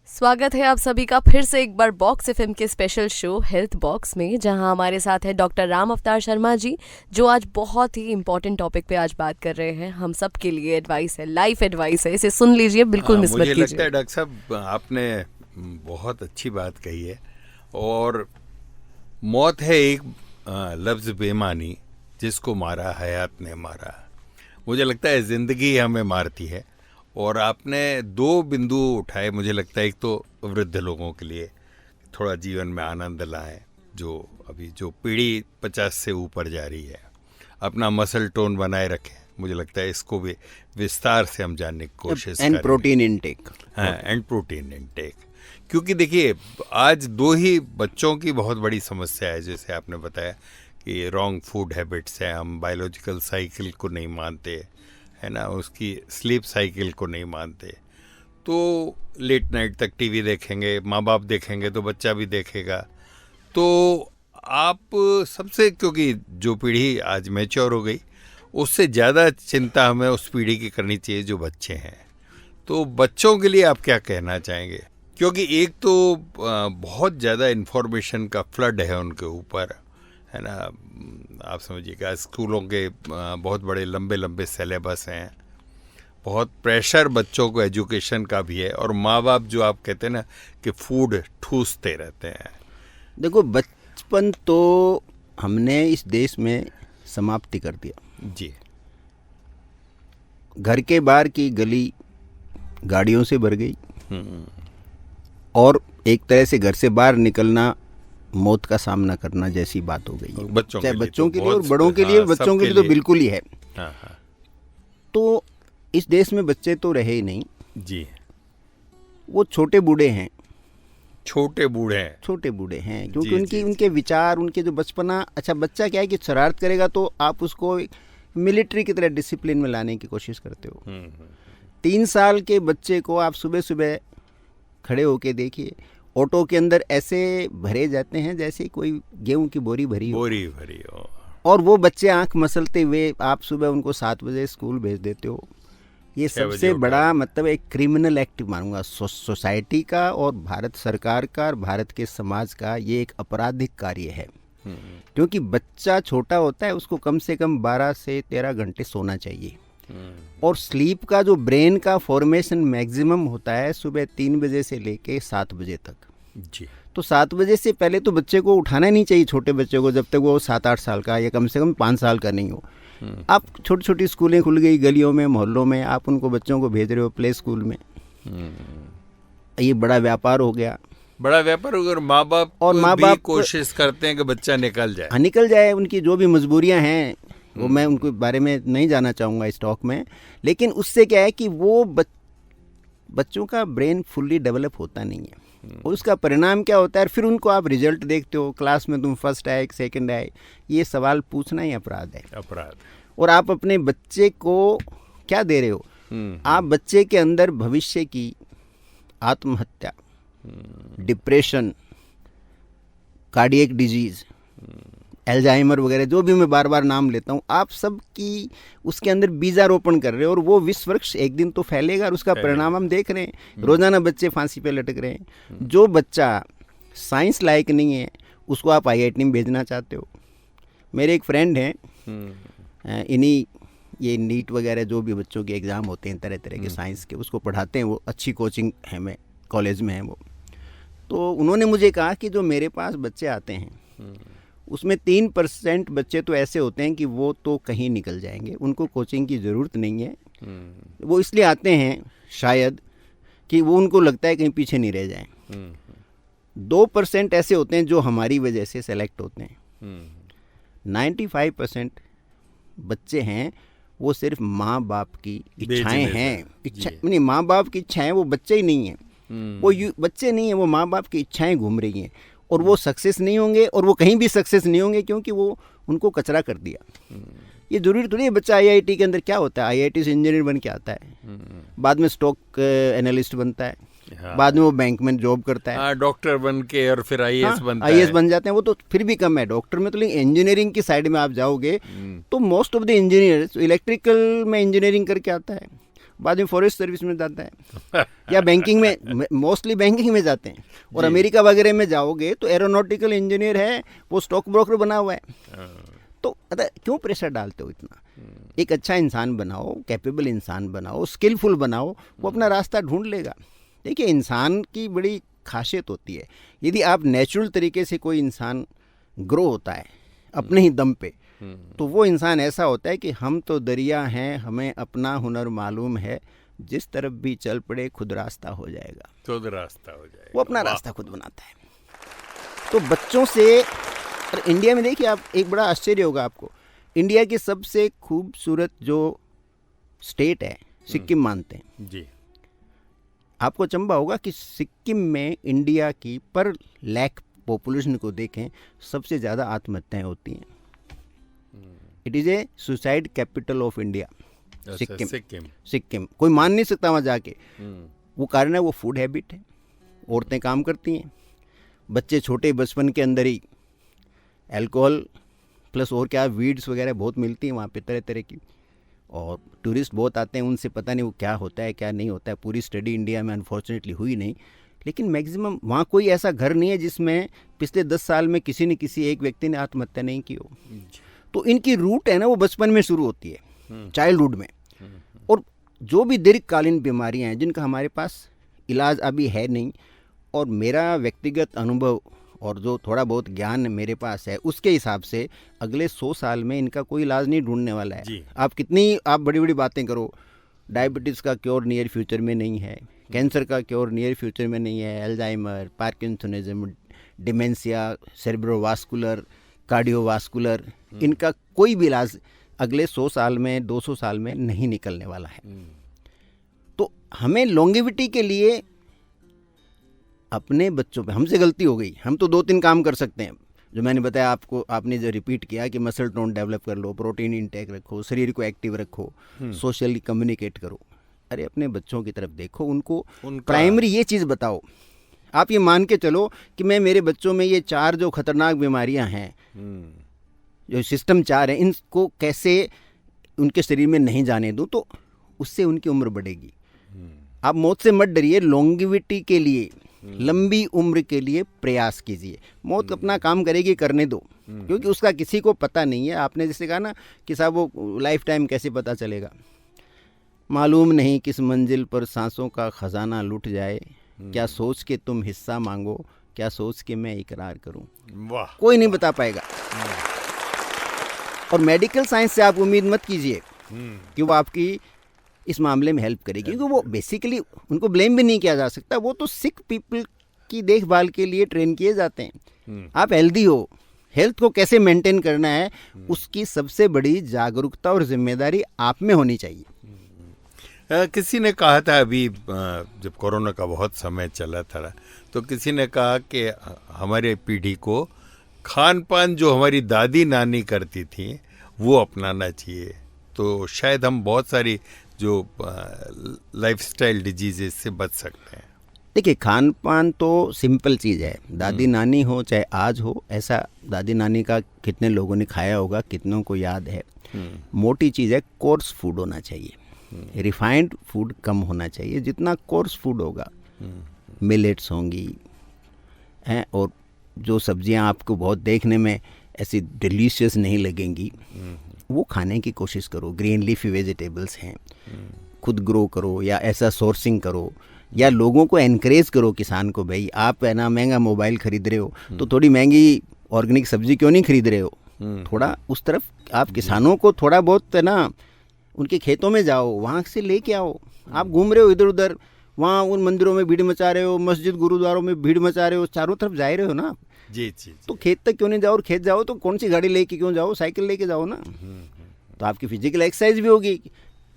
स्वागत है आप सभी का फिर से एक बार बॉक्स एफएम के स्पेशल शो हेल्थ बॉक्स में, जहां हमारे साथ है डॉक्टर राम अवतार शर्मा जी, जो आज बहुत ही इंपॉर्टेंट टॉपिक पे आज बात कर रहे हैं। हम सब के लिए एडवाइस है, लाइफ एडवाइस है, इसे सुन लीजिए, बिल्कुल मिस मत कीजिए। मुझे लगता है डॉक्टर साहब आपने बहुत अच्छी बात कही है, और मौत है एक लफ्ज बेमानी जिसको मारा हयात ने मारा। मुझे लगता है जिंदगी हमें मारती है, और आपने दो बिंदु उठाए। मुझे लगता है एक तो वृद्ध लोगों के लिए थोड़ा जीवन में आनंद लाएं, जो अभी जो पीढ़ी 50 से ऊपर जा रही है, अपना मसल टोन बनाए रखें। मुझे लगता है इसको भी विस्तार से हम जानने की कोशिश करें। एंड प्रोटीन इनटेक, हाँ, एंड प्रोटीन इनटेक, क्योंकि देखिए आज दो ही बच्चों की बहुत बड़ी समस्या है, जैसे आपने बताया कि रॉन्ग फूड हैबिट्स हैं, हम बायोलॉजिकल साइकिल को नहीं मानते है ना, उसकी स्लीप साइकिल को नहीं मानते, तो लेट नाइट तक टीवी देखेंगे, माँ बाप देखेंगे तो बच्चा भी देखेगा। तो आप सबसे, क्योंकि जो पीढ़ी आज मैच्योर हो गई, उससे ज़्यादा चिंता हमें उस पीढ़ी की करनी चाहिए जो बच्चे हैं। तो बच्चों के लिए आप क्या कहना चाहेंगे? क्योंकि एक तो बहुत ज़्यादा इन्फॉर्मेशन का फ्लड है उनके ऊपर, है ना, आप समझिएगा स्कूलों के बहुत बड़े लंबे लंबे सिलेबस हैं, बहुत प्रेशर बच्चों को एजुकेशन का भी है, और माँ बाप जो आप कहते हैं ना कि फूड ठूसते रहते हैं। देखो बचपन तो हमने इस देश में समाप्ति कर दिया जी। घर के बाहर की गली गाड़ियों से भर गई, और एक तरह से घर से बाहर निकलना मौत का सामना करना जैसी बात हो गई है, चाहे बच्चों के लिए और बड़ों के लिए। बच्चों के लिए तो बिल्कुल ही है। हाँ। तो इस देश में बच्चे तो रहे ही नहीं जी, वो छोटे बूढ़े हैं, छोटे बूढ़े हैं, क्योंकि उनके विचार, उनके जो बचपना। अच्छा, बच्चा क्या है कि शरारत करेगा तो आप उसको मिलिट्री की तरह डिसिप्लिन में लाने की कोशिश करते हो। 3 साल के बच्चे को आप सुबह सुबह खड़े होके देखिए, ऑटो के अंदर ऐसे भरे जाते हैं जैसे कोई गेहूं की बोरी भरी हो, और वो बच्चे आंख मसलते हुए आप सुबह उनको 7 बजे स्कूल भेज देते हो। ये सबसे बड़ा मतलब एक क्रिमिनल एक्ट मानूंगा सोसाइटी का, और भारत सरकार का, और भारत के समाज का। ये एक आपराधिक कार्य है, क्योंकि बच्चा छोटा होता है, उसको कम से कम 12 से 13 घंटे सोना चाहिए, और स्लीप का जो ब्रेन का फॉर्मेशन मैक्सिमम होता है सुबह 3 बजे से लेके 7 बजे तक जी। तो 7 बजे से पहले तो बच्चे को उठाना नहीं चाहिए, छोटे बच्चे को, जब तक वो 7-8 साल का या कम से कम 5 साल का नहीं हो। आप छोटी छोटी स्कूलें खुल गई गलियों में, मोहल्लों में, आप उनको बच्चों को भेज रहे हो प्ले स्कूल में। ये बड़ा व्यापार हो गया, और माँ बाप कोशिश करते हैं कि बच्चा निकल जाए। उनकी जो भी मजबूरियां हैं वो मैं उनको बारे में नहीं जाना चाहूँगा इस टॉक में, लेकिन उससे क्या है कि वो बच्चों का ब्रेन फुल्ली डेवलप होता नहीं है, और उसका परिणाम क्या होता है? फिर उनको आप रिजल्ट देखते हो, क्लास में तुम फर्स्ट आए सेकंड आए, ये सवाल पूछना ही अपराध है। और आप अपने बच्चे को क्या दे रहे हो? आप बच्चे के अंदर भविष्य की आत्महत्या, डिप्रेशन, कार्डियक डिजीज़, एल्जाइमर वगैरह, जो भी मैं बार बार नाम लेता हूँ, आप सब की उसके अंदर बीजारोपण कर रहे हो और वो विश्व वृक्ष एक दिन तो फैलेगा और उसका परिणाम हम देख रहे हैं। रोजाना बच्चे फांसी पे लटक रहे हैं। जो बच्चा साइंस लायक नहीं है उसको आप IIT में भेजना चाहते हो। मेरे एक फ्रेंड हैं, इन्हीं ये नीट वगैरह जो भी बच्चों के एग्ज़ाम होते हैं तरह तरह के साइंस के, उसको पढ़ाते हैं, वो अच्छी कोचिंग है, मैं कॉलेज में है वो। तो उन्होंने मुझे कहा कि जो मेरे पास बच्चे आते हैं उसमें 3% बच्चे तो ऐसे होते हैं कि वो तो कहीं निकल जाएंगे, उनको कोचिंग की ज़रूरत नहीं है। वो इसलिए आते हैं शायद कि वो उनको लगता है कहीं पीछे नहीं रह जाएं। 2% ऐसे होते हैं जो हमारी वजह से सेलेक्ट होते हैं। 95% बच्चे हैं वो सिर्फ माँ बाप की इच्छाएं हैं, नहीं, माँ बाप की इच्छाएं, वो बच्चे ही नहीं हैं, वो बच्चे नहीं हैं, वो माँ बाप की इच्छाएं घूम रही हैं और वो सक्सेस नहीं होंगे और वो कहीं भी सक्सेस नहीं होंगे क्योंकि वो उनको कचरा कर दिया। ये जरूरी थोड़ी है बच्चा IIT के अंदर क्या होता है, IIT से इंजीनियर बन के आता है, बाद में स्टॉक एनालिस्ट बनता है, बाद में वो बैंक में जॉब करता है, डॉक्टर बन के और फिर IAS बनता है। IAS बन जाते हैं, वो तो फिर भी कम है डॉक्टर में तो। लेकिन इंजीनियरिंग की साइड में आप जाओगे तो most of the engineers electrical में इंजीनियरिंग करके आता है, बाद में फॉरेस्ट सर्विस में जाता है या बैंकिंग में, मोस्टली बैंकिंग में जाते हैं। और अमेरिका वगैरह में जाओगे तो एरोनॉटिकल इंजीनियर है, वो स्टॉक ब्रोकर बना हुआ है। तो क्यों प्रेशर डालते हो इतना? एक अच्छा इंसान बनाओ, कैपेबल इंसान बनाओ, स्किलफुल बनाओ, वो अपना रास्ता ढूंढ लेगा। देखिए, इंसान की बड़ी खासियत होती है, यदि आप नेचुरल तरीके से कोई इंसान ग्रो होता है अपने ही दम पे, तो वो इंसान ऐसा होता है कि हम तो दरिया हैं, हमें अपना हुनर मालूम है, जिस तरफ भी चल पड़े खुद रास्ता हो जाएगा, खुद रास्ता हो जाएगा। वो अपना रास्ता खुद बनाता है। तो बच्चों से, और इंडिया में देखिए, आप एक बड़ा आश्चर्य होगा आपको, इंडिया की सबसे खूबसूरत जो स्टेट है सिक्किम मानते हैं जी। आपको अचंभा होगा कि सिक्किम में इंडिया की पर लाख पॉपुलेशन को देखें सबसे ज़्यादा आत्महत्याएं होती हैं। It is a suicide capital of India, Sikkim. कोई मान नहीं सकता वहाँ जाके। वो कारण है, वो फूड हैबिट है, औरतें काम करती हैं, बच्चे छोटे बचपन के अंदर ही अल्कोहल प्लस और क्या वीड्स वगैरह बहुत मिलती हैं वहाँ पे तरह तरह की, और टूरिस्ट बहुत आते हैं, उनसे पता नहीं वो क्या होता है क्या नहीं होता है। पूरी स्टडी इंडिया में अनफॉर्चुनेटली हुई नहीं, लेकिन मैक्सिमम वहाँ कोई ऐसा घर नहीं है जिसमें पिछले 10 साल में किसी न किसी एक व्यक्ति ने आत्महत्या नहीं की हो। तो इनकी रूट है ना, वो बचपन में शुरू होती है, चाइल्डहुड में। और जो भी दीर्घकालीन बीमारियां हैं जिनका हमारे पास इलाज अभी है नहीं, और मेरा व्यक्तिगत अनुभव और जो थोड़ा बहुत ज्ञान मेरे पास है उसके हिसाब से अगले 100 साल में इनका कोई इलाज नहीं ढूंढने वाला है। आप बड़ी बड़ी बातें करो, डायबिटीज़ का क्योर नियर फ्यूचर में नहीं है, कैंसर का क्योर नियर फ्यूचर में नहीं है, Alzheimer, parkinsonism, dementia, cerebrovascular, cardiovascular, इनका कोई भी इलाज अगले 100 साल में 200 साल में नहीं निकलने वाला है। तो हमें लॉन्गेविटी के लिए अपने बच्चों पे, हमसे गलती हो गई, हम तो 2-3 काम कर सकते हैं जो मैंने बताया आपको, आपने जो रिपीट किया कि मसल टोन डेवलप कर लो, प्रोटीन इंटेक रखो, शरीर को एक्टिव रखो, सोशली कम्युनिकेट करो। अरे अपने बच्चों की तरफ देखो, उनको प्राइमरी ये चीज़ बताओ। आप ये मान के चलो कि मैं मेरे बच्चों में ये 4 जो खतरनाक बीमारियां हैं, जो सिस्टम 4 हैं, इनको कैसे उनके शरीर में नहीं जाने दूं, तो उससे उनकी उम्र बढ़ेगी। आप मौत से मत डरिए, लॉन्गेविटी के लिए, लंबी उम्र के लिए प्रयास कीजिए। मौत अपना काम करेगी, करने दो, क्योंकि उसका किसी को पता नहीं है। आपने जैसे कहा ना कि साहब वो लाइफ टाइम कैसे पता चलेगा, मालूम नहीं किस मंजिल पर सांसों का खजाना लुट जाए, क्या सोच के तुम हिस्सा मांगो, क्या सोच के मैं इकरार करूं। वाह, कोई नहीं बता पाएगा। और मेडिकल साइंस से आप उम्मीद मत कीजिए कि वो आपकी इस मामले में हेल्प करेगी, क्योंकि वो बेसिकली उनको ब्लेम भी नहीं किया जा सकता, वो तो सिक पीपल की देखभाल के लिए ट्रेन किए जाते हैं। आप हेल्दी हो, हेल्थ को कैसे मेंटेन करना है उसकी सबसे बड़ी जागरूकता और जिम्मेदारी आप में होनी चाहिए। किसी ने कहा था अभी जब कोरोना का बहुत समय चला था, तो किसी ने कहा कि हमारे पीढ़ी को खान पान जो हमारी दादी नानी करती थी वो अपनाना चाहिए, तो शायद हम बहुत सारी जो लाइफस्टाइल डिजीज़ से बच सकते हैं। देखिए, खान पान तो सिंपल चीज़ है। दादी नानी हो चाहे आज हो, ऐसा दादी नानी का कितने लोगों ने खाया होगा, कितनों को याद है। मोटी चीज़ है, कोर्स फूड होना चाहिए, रिफाइंड फूड कम होना चाहिए। जितना कोर्स फूड होगा, मिलेट्स होंगी हैं, और जो सब्जियां आपको बहुत देखने में ऐसी डिलीशियस नहीं लगेंगी, वो खाने की कोशिश करो। ग्रीन लीफी वेजिटेबल्स हैं, खुद ग्रो करो या ऐसा सोर्सिंग करो, या लोगों को एनकरेज करो। किसान को, भाई आप है ना महंगा मोबाइल खरीद रहे हो तो थोड़ी महंगी ऑर्गेनिक सब्जी क्यों नहीं खरीद रहे हो? थोड़ा उस तरफ आप किसानों को थोड़ा बहुत है ना, उनके खेतों में जाओ, वहाँ से लेके आओ। आप घूम रहे हो इधर उधर, वहाँ उन मंदिरों में भीड़ मचा रहे हो, मस्जिद गुरुद्वारों में भीड़ मचा रहे हो, चारों तरफ जा रहे हो ना। जी। तो खेत तक क्यों नहीं जाओ? और खेत जाओ तो कौन सी गाड़ी लेके क्यों जाओ? साइकिल लेके जाओ ना। तो आपकी फिजिकल एक्सरसाइज भी होगी।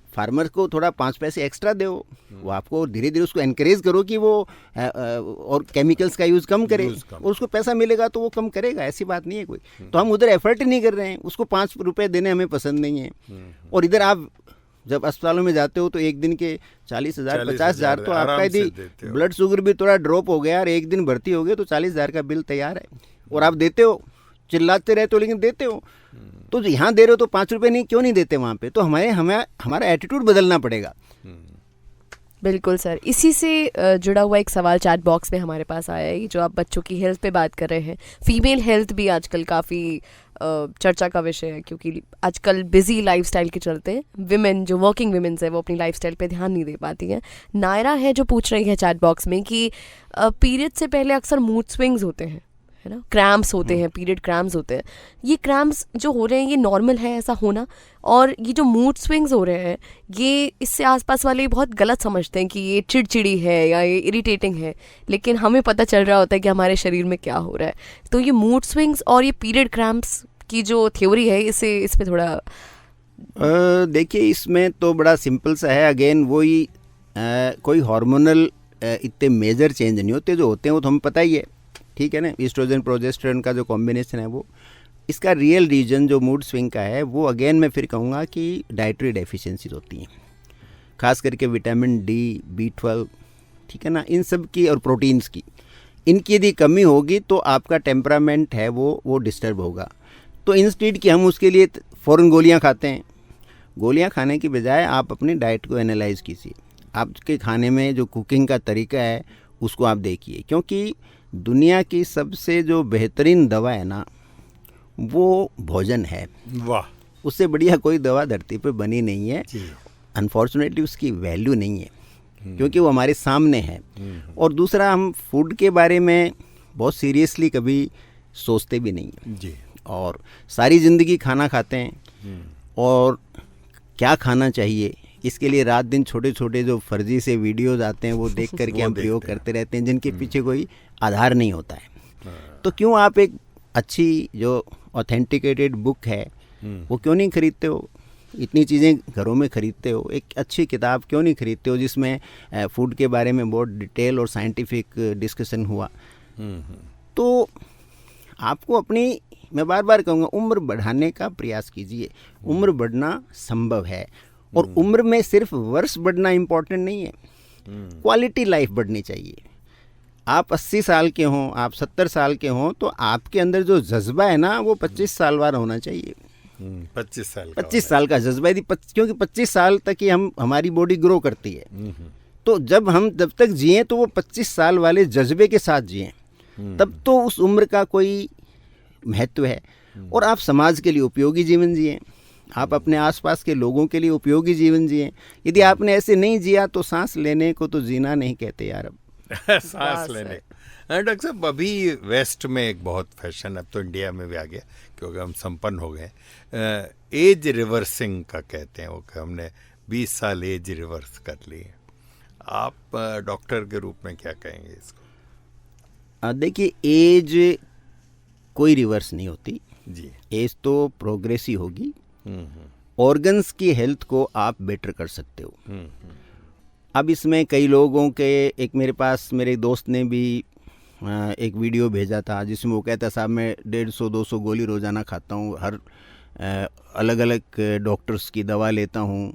फार्मर को थोड़ा 5 पैसे एक्स्ट्रा दो, वो आपको धीरे धीरे उसको एनकरेज करो कि वो और केमिकल्स का यूज़ कम करे, और उसको पैसा मिलेगा तो वो कम करेगा। ऐसी बात नहीं है कोई। तो हम उधर एफर्ट ही नहीं कर रहे हैं, उसको 5 रुपये देने हमें पसंद नहीं है। और इधर आप जब अस्पतालों में जाते हो तो एक दिन के 40,000 50,000 तो आपका यदि ब्लड शुगर भी थोड़ा ड्रॉप हो गया और एक दिन भर्ती हो गए तो 40,000 का बिल तैयार है, और आप देते हो, चिल्लाते रहते हो लेकिन देते हो। तो यहाँ दे रहे हो तो 5 रुपये नहीं, क्यों नहीं देते वहाँ पे? तो हमारा एटीट्यूड बदलना पड़ेगा। बिल्कुल सर, इसी से जुड़ा हुआ एक सवाल चैट बॉक्स में हमारे पास आया है, जो आप बच्चों की हेल्थ पे बात कर रहे हैं। फीमेल हेल्थ भी आजकल काफ़ी चर्चा का विषय है, क्योंकि आजकल बिजी लाइफस्टाइल के चलते विमेन, जो वर्किंग विमेन्स है, वो अपनी लाइफस्टाइल पे ध्यान नहीं दे पाती हैं। नायरा है जो पूछ रही है चैट बॉक्स में कि पीरियड से पहले अक्सर मूड स्विंग्स होते हैं, है ना, क्रैम्प्स होते हैं, पीरियड क्रैम्प्स होते हैं। ये क्रैम्प्स जो हो रहे हैं, ये नॉर्मल है ऐसा होना? और ये जो मूड स्विंग्स हो रहे हैं, ये इससे आसपास वाले बहुत गलत समझते हैं कि ये चिड़चिड़ी है या ये इरिटेटिंग है, लेकिन हमें पता चल रहा होता है कि हमारे शरीर में क्या हो रहा है। तो ये मूड स्विंग्स और ये पीरियड क्रैम्प्स की जो थ्योरी है, इस पे थोड़ा देखिए, इसमें तो बड़ा सिंपल सा है। अगेन वही कोई हार्मोनल इतने मेजर चेंज नहीं होते, जो होते हैं वो तो हमें पता ही है, ठीक है ना। ईस्ट्रोजन प्रोजेस्टेरोन का जो कॉम्बिनेशन है वो, इसका रियल रीजन जो मूड स्विंग का है वो अगेन मैं फिर कहूँगा कि डाइटरी डेफिशिएंसीज होती हैं, खास करके विटामिन डी, B12, ठीक है ना, इन सब की, और प्रोटीन्स की, इनकी यदि कमी होगी तो आपका टेम्परामेंट है वो डिस्टर्ब होगा। तो इंस्टेड कि हम उसके लिए फ़ौरन गोलियाँ खाते हैं, गोलियाँ खाने की बजाय आप अपनी डाइट को एनालाइज कीजिए। आपके खाने में जो कुकिंग का तरीका है उसको आप देखिए, क्योंकि दुनिया की सबसे जो बेहतरीन दवा है ना, वो भोजन है। वाह, उससे बढ़िया कोई दवा धरती पे बनी नहीं है। अनफॉर्चुनेटली उसकी वैल्यू नहीं है, क्योंकि वो हमारे सामने है। और दूसरा, हम फूड के बारे में बहुत सीरियसली कभी सोचते भी नहीं हैं जी। और सारी ज़िंदगी खाना खाते हैं, और क्या खाना चाहिए इसके लिए रात दिन छोटे छोटे जो फर्जी से वीडियोस आते हैं वो देख करके हम प्रयोग करते रहते हैं, जिनके पीछे कोई आधार नहीं होता है। तो क्यों आप एक अच्छी जो ऑथेंटिकेटेड बुक है वो क्यों नहीं खरीदते हो? इतनी चीज़ें घरों में खरीदते हो, एक अच्छी किताब क्यों नहीं खरीदते हो जिसमें फूड के बारे में बहुत डिटेल और साइंटिफिक डिस्कशन हुआ? तो आपको अपनी, मैं बार बार कहूँगा, उम्र बढ़ाने का प्रयास कीजिए। उम्र बढ़ना संभव है, और उम्र में सिर्फ वर्ष बढ़ना इम्पोर्टेंट नहीं है, क्वालिटी लाइफ बढ़नी चाहिए। आप 80 साल के हों, आप 70 साल के हों, तो आपके अंदर जो जज्बा है ना वो 25 साल वाला होना चाहिए। 25 साल का जज्बा, यदि क्योंकि 25 साल तक ही हमारी बॉडी ग्रो करती है। तो जब तक जिए तो वो 25 साल वाले जज्बे के साथ जिए, तब तो उस उम्र का कोई महत्व है। और आप समाज के लिए उपयोगी जीवन जिए, आप अपने आसपास के लोगों के लिए उपयोगी जीवन जिए। यदि आपने ऐसे नहीं जिया तो सांस लेने को तो जीना नहीं कहते यार। अब सांस लेने। डॉक्टर साहब, अभी वेस्ट में एक बहुत फैशन, अब तो इंडिया में भी आ गया क्योंकि हम संपन्न हो गए, एज रिवर्सिंग का कहते हैं वो, कि हमने 20 साल एज रिवर्स कर ली। आप डॉक्टर के रूप में क्या कहेंगे इसको? देखिए, एज कोई रिवर्स नहीं होती जी। एज तो प्रोग्रेस ही होगी। ऑर्गन्स की हेल्थ को आप बेटर कर सकते हो। अब इसमें कई लोगों के, एक मेरे दोस्त ने भी एक वीडियो भेजा था जिसमें वो कहता, साहब मैं 150-200 गोली रोज़ाना खाता हूँ, हर अलग अलग डॉक्टर्स की दवा लेता हूँ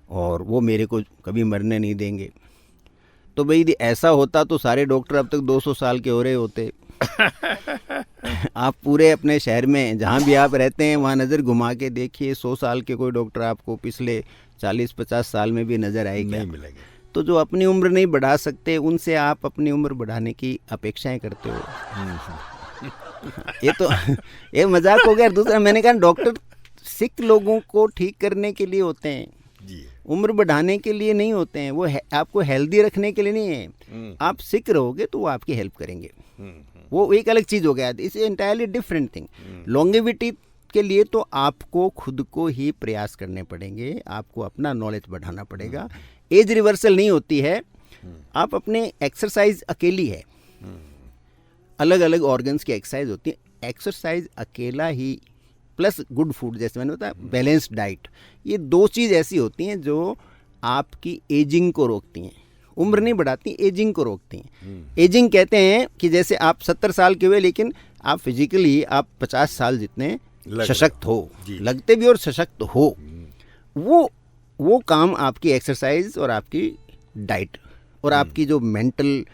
और वो मेरे को कभी मरने नहीं देंगे। तो भाई यदि ऐसा होता तो सारे डॉक्टर अब तक 200 साल के हो रहे होते। आप पूरे अपने शहर में जहाँ भी आप रहते हैं वहाँ नज़र घुमा के देखिए, 100 साल के कोई डॉक्टर आपको पिछले 40-50 साल में भी नज़र आएगा? नहीं मिलेंगे। तो जो अपनी उम्र नहीं बढ़ा सकते उनसे आप अपनी उम्र बढ़ाने की अपेक्षाएं करते हो। ये तो ये मजाक हो गया। दूसरा मैंने कहा डॉक्टर सिक लोगों को ठीक करने के लिए होते हैं जी, उम्र बढ़ाने के लिए नहीं होते हैं। वो आपको हेल्दी रखने के लिए नहीं है। आप सिक रहोगे तो वो आपकी हेल्प करेंगे, वो एक अलग चीज़ हो गया। It's entirely different thing. Longevity के लिए तो आपको खुद को ही प्रयास करने पड़ेंगे, आपको अपना नॉलेज बढ़ाना पड़ेगा। एज रिवर्सल नहीं होती है। आप अपने एक्सरसाइज अकेली है, अलग अलग ऑर्गन्स की एक्सरसाइज होती है। एक्सरसाइज अकेला ही प्लस गुड फूड, जैसे मैंने बताया, बैलेंस्ड डाइट, ये दो चीज़ ऐसी होती हैं जो आपकी एजिंग को रोकती हैं। उम्र नहीं बढ़ाती, एजिंग को रोकती हैं। एजिंग कहते हैं कि जैसे आप 70 साल के हुए लेकिन आप फिजिकली आप 50 साल जितने सशक्त हो, लगते भी और सशक्त हो। वो काम आपकी एक्सरसाइज और आपकी डाइट और आपकी जो मेंटल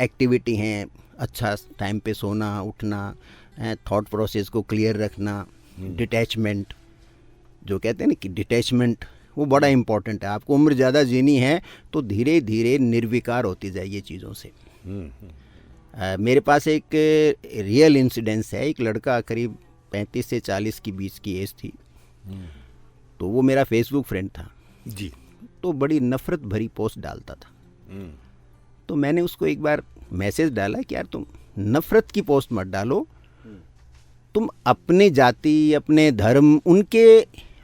एक्टिविटी हैं, अच्छा टाइम पे सोना उठना, थॉट प्रोसेस को क्लियर रखना, डिटैचमेंट जो कहते हैं ना कि डिटैचमेंट, वो बड़ा इम्पोर्टेंट है। आपको उम्र ज़्यादा जीनी है तो धीरे धीरे निर्विकार होती जाइए चीज़ों से। मेरे पास एक रियल इंसिडेंस है। एक लड़का करीब 35 से 40 के बीच की एज थी, तो वो मेरा फेसबुक फ्रेंड था जी। तो बड़ी नफरत भरी पोस्ट डालता था। तो मैंने उसको एक बार मैसेज डाला कि यार तुम नफरत की पोस्ट मत डालो, तुम अपनी जाति, अपने धर्म, उनके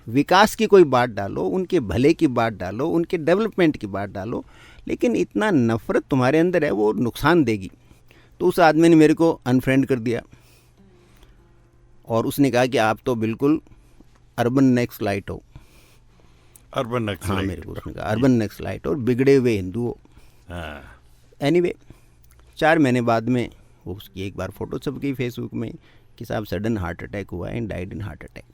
विकास की कोई बात डालो, उनके भले की बात डालो, उनके डेवलपमेंट की बात डालो, लेकिन इतना नफरत तुम्हारे अंदर है वो नुकसान देगी। तो उस आदमी ने मेरे को अनफ्रेंड कर दिया और उसने कहा कि आप तो बिल्कुल अर्बन नक्सलाइट हो। Urban naxalite? हाँ, मेरे को उसने कहा अर्बन नक्सलाइट और बिगड़े हुए हिंदू हो। एनीवे 4 महीने बाद में वो उसकी एक बार फोटो छप गई फेसबुक में कि साहब सडन हार्ट अटैक हुआ and died in heart attack.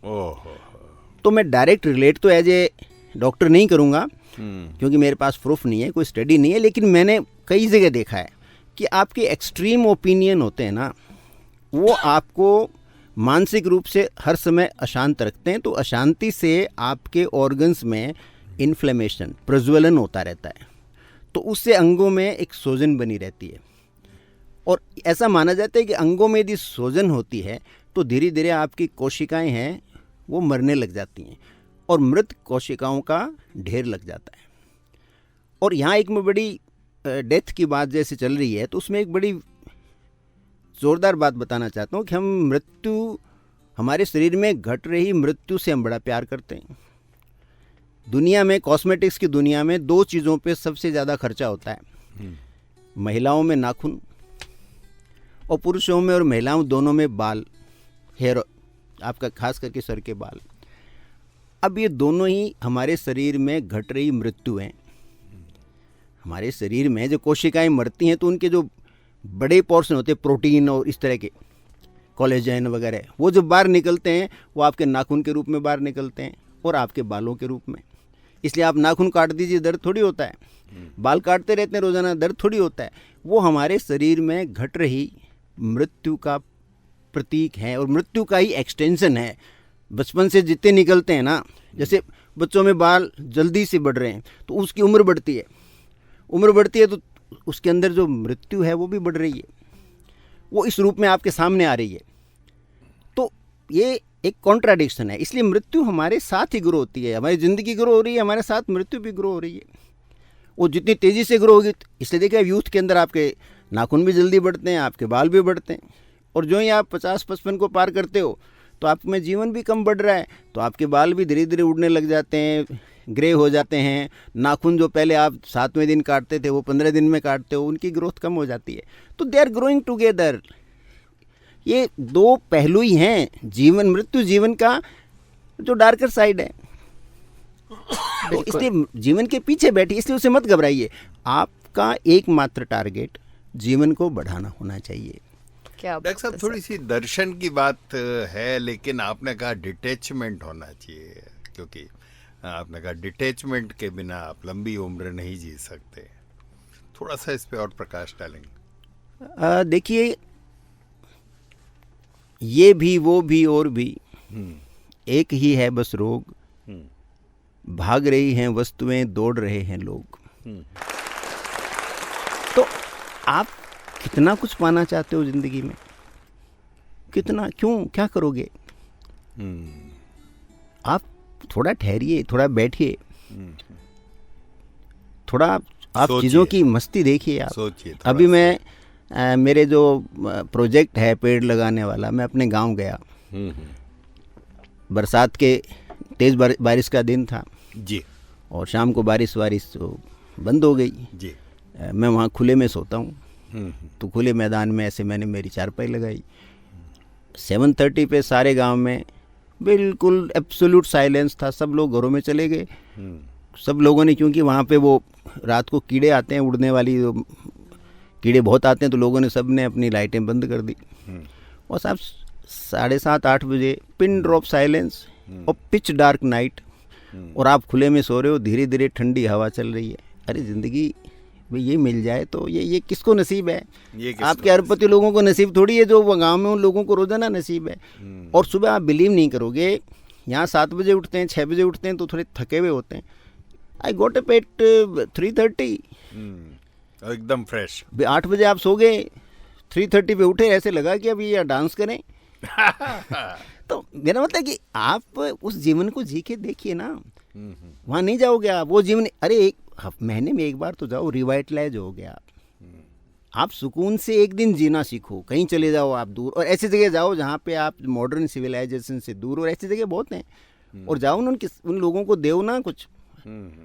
तो मैं डायरेक्ट रिलेट तो एज ए डॉक्टर नहीं करूँगा क्योंकि मेरे पास प्रूफ नहीं है, कोई स्टडी नहीं है, लेकिन मैंने कई जगह देखा है कि आपके एक्सट्रीम ओपिनियन होते हैं ना, वो आपको मानसिक रूप से हर समय अशांत रखते हैं। तो अशांति से आपके ऑर्गन्स में इन्फ्लेमेशन, प्रज्वलन होता रहता है, तो उससे अंगों में एक सूजन बनी रहती है। और ऐसा माना जाता है कि अंगों में यदि सूजन होती है तो धीरे धीरे आपकी कोशिकाएं हैं वो मरने लग जाती हैं और मृत कोशिकाओं का ढेर लग जाता है। और यहाँ एक में बड़ी डेथ की बात जैसे चल रही है, तो उसमें एक बड़ी ज़ोरदार बात बताना चाहता हूँ कि हम मृत्यु, हमारे शरीर में घट रही मृत्यु से हम बड़ा प्यार करते हैं। दुनिया में, कॉस्मेटिक्स की दुनिया में 2 चीज़ों पे सबसे ज़्यादा खर्चा होता है, महिलाओं में नाखून और पुरुषों में और महिलाओं दोनों में बाल, हेयर, आपका खास करके सर के बाल। अब ये दोनों ही हमारे शरीर में घट रही मृत्यु हैं। हमारे शरीर में जो कोशिकाएं मरती हैं तो उनके जो बड़े पोर्शन होते हैं, प्रोटीन और इस तरह के कोलेजन वगैरह, वो जो बाहर निकलते हैं वो आपके नाखून के रूप में बाहर निकलते हैं और आपके बालों के रूप में। इसलिए आप नाखून काट दीजिए, दर्द थोड़ी होता है, बाल काटते रहते हैं रोज़ाना, दर्द थोड़ी होता है। वो हमारे शरीर में घट रही मृत्यु का प्रतीक है और मृत्यु का ही एक्सटेंशन है। बचपन से जितने निकलते हैं ना, जैसे बच्चों में बाल जल्दी से बढ़ रहे हैं तो उसकी उम्र बढ़ती है, उम्र बढ़ती है तो उसके अंदर जो मृत्यु है वो भी बढ़ रही है, वो इस रूप में आपके सामने आ रही है। तो ये एक कॉन्ट्राडिक्शन है। इसलिए मृत्यु हमारे साथ ही ग्रो होती है, हमारी ज़िंदगी ग्रो हो रही है, हमारे साथ मृत्यु भी ग्रो हो रही है। वो जितनी तेज़ी से ग्रो होगी, इसलिए देखिए यूथ के अंदर आपके नाखून भी जल्दी बढ़ते हैं, आपके बाल भी बढ़ते हैं, और जो ही आप 50-55 को पार करते हो तो आप में जीवन भी कम बढ़ रहा है, तो आपके बाल भी धीरे धीरे उड़ने लग जाते हैं, ग्रे हो जाते हैं। नाखून जो पहले आप 7वें दिन काटते थे वो 15 दिन में काटते हो, उनकी ग्रोथ कम हो जाती है। तो दे आर ग्रोइंग टुगेदर। ये 2 पहलू ही हैं जीवन मृत्यु, जीवन का जो डार्कर साइड है। तो इसलिए जीवन के पीछे बैठी, इसलिए उसे मत घबराइए। आपका एकमात्र टारगेट जीवन को बढ़ाना होना चाहिए। डॉक्टर साहब, थोड़ी सी दर्शन की बात है, लेकिन आपने कहा डिटैचमेंट होना चाहिए, क्योंकि आपने कहा डिटैचमेंट के बिना आप लंबी उम्र नहीं जी सकते। थोड़ा सा इस पे और प्रकाश डालेंगे। देखिए, ये भी वो भी और भी एक ही है बस रोग, भाग रही हैं वस्तुएं, दौड़ रहे हैं लोग। तो आप कितना कुछ पाना चाहते हो जिंदगी में, कितना, क्यों, क्या करोगे? आप थोड़ा ठहरिए, थोड़ा बैठिए, थोड़ा आप चीज़ों की मस्ती देखिए। आप सोचिए। अभी मैं मेरे जो प्रोजेक्ट है पेड़ लगाने वाला, मैं अपने गांव गया। बरसात के तेज़ बारिश का दिन था जी, और शाम को बारिश बंद हो गई जी। मैं वहाँ खुले में सोता हूँ, तो खुले मैदान में ऐसे मैंने मेरी चारपाई लगाई। 7:30 पे सारे गांव में बिल्कुल एब्सोल्यूट साइलेंस था, सब लोग घरों में चले गए। सब लोगों ने, क्योंकि वहाँ पे वो रात को कीड़े आते हैं, उड़ने वाली कीड़े बहुत आते हैं, तो लोगों ने, सब ने अपनी लाइटें बंद कर दी। और साहब 7:30-8 बजे पिन ड्रॉप साइलेंस और पिच डार्क नाइट, और आप खुले में सो रहे हो, धीरे धीरे ठंडी हवा चल रही है। अरे ज़िंदगी में ये मिल जाए तो ये किसको नसीब है? आपके अरबपति लोगों को नसीब थोड़ी है, जो गांव में उन लोगों को रोजाना नसीब है। और सुबह आप बिलीव नहीं करोगे, यहाँ 7 बजे उठते हैं, 6 बजे उठते हैं, तो थोड़े थके हुए होते हैं। आई गोट अप एट 3:30, एकदम फ्रेश। 8 बजे आप सो गए, 3:30 पे उठे, ऐसे लगा कि अभी ये डांस करें। तो मेरा मतलब कि आप उस जीवन को जी के देखिए ना, वहाँ नहीं जाओगे आप वो जीवन। अरे एक महीने में एक बार तो जाओ, रिवाइटलाइज हो गया आप सुकून से एक दिन जीना सीखो। कहीं चले जाओ आप दूर, और ऐसी जगह जाओ जहाँ पे आप मॉडर्न सिविलाइजेशन से दूर, और ऐसी जगह बहुत हैं। और जाओ उन लोगों को दो ना कुछ,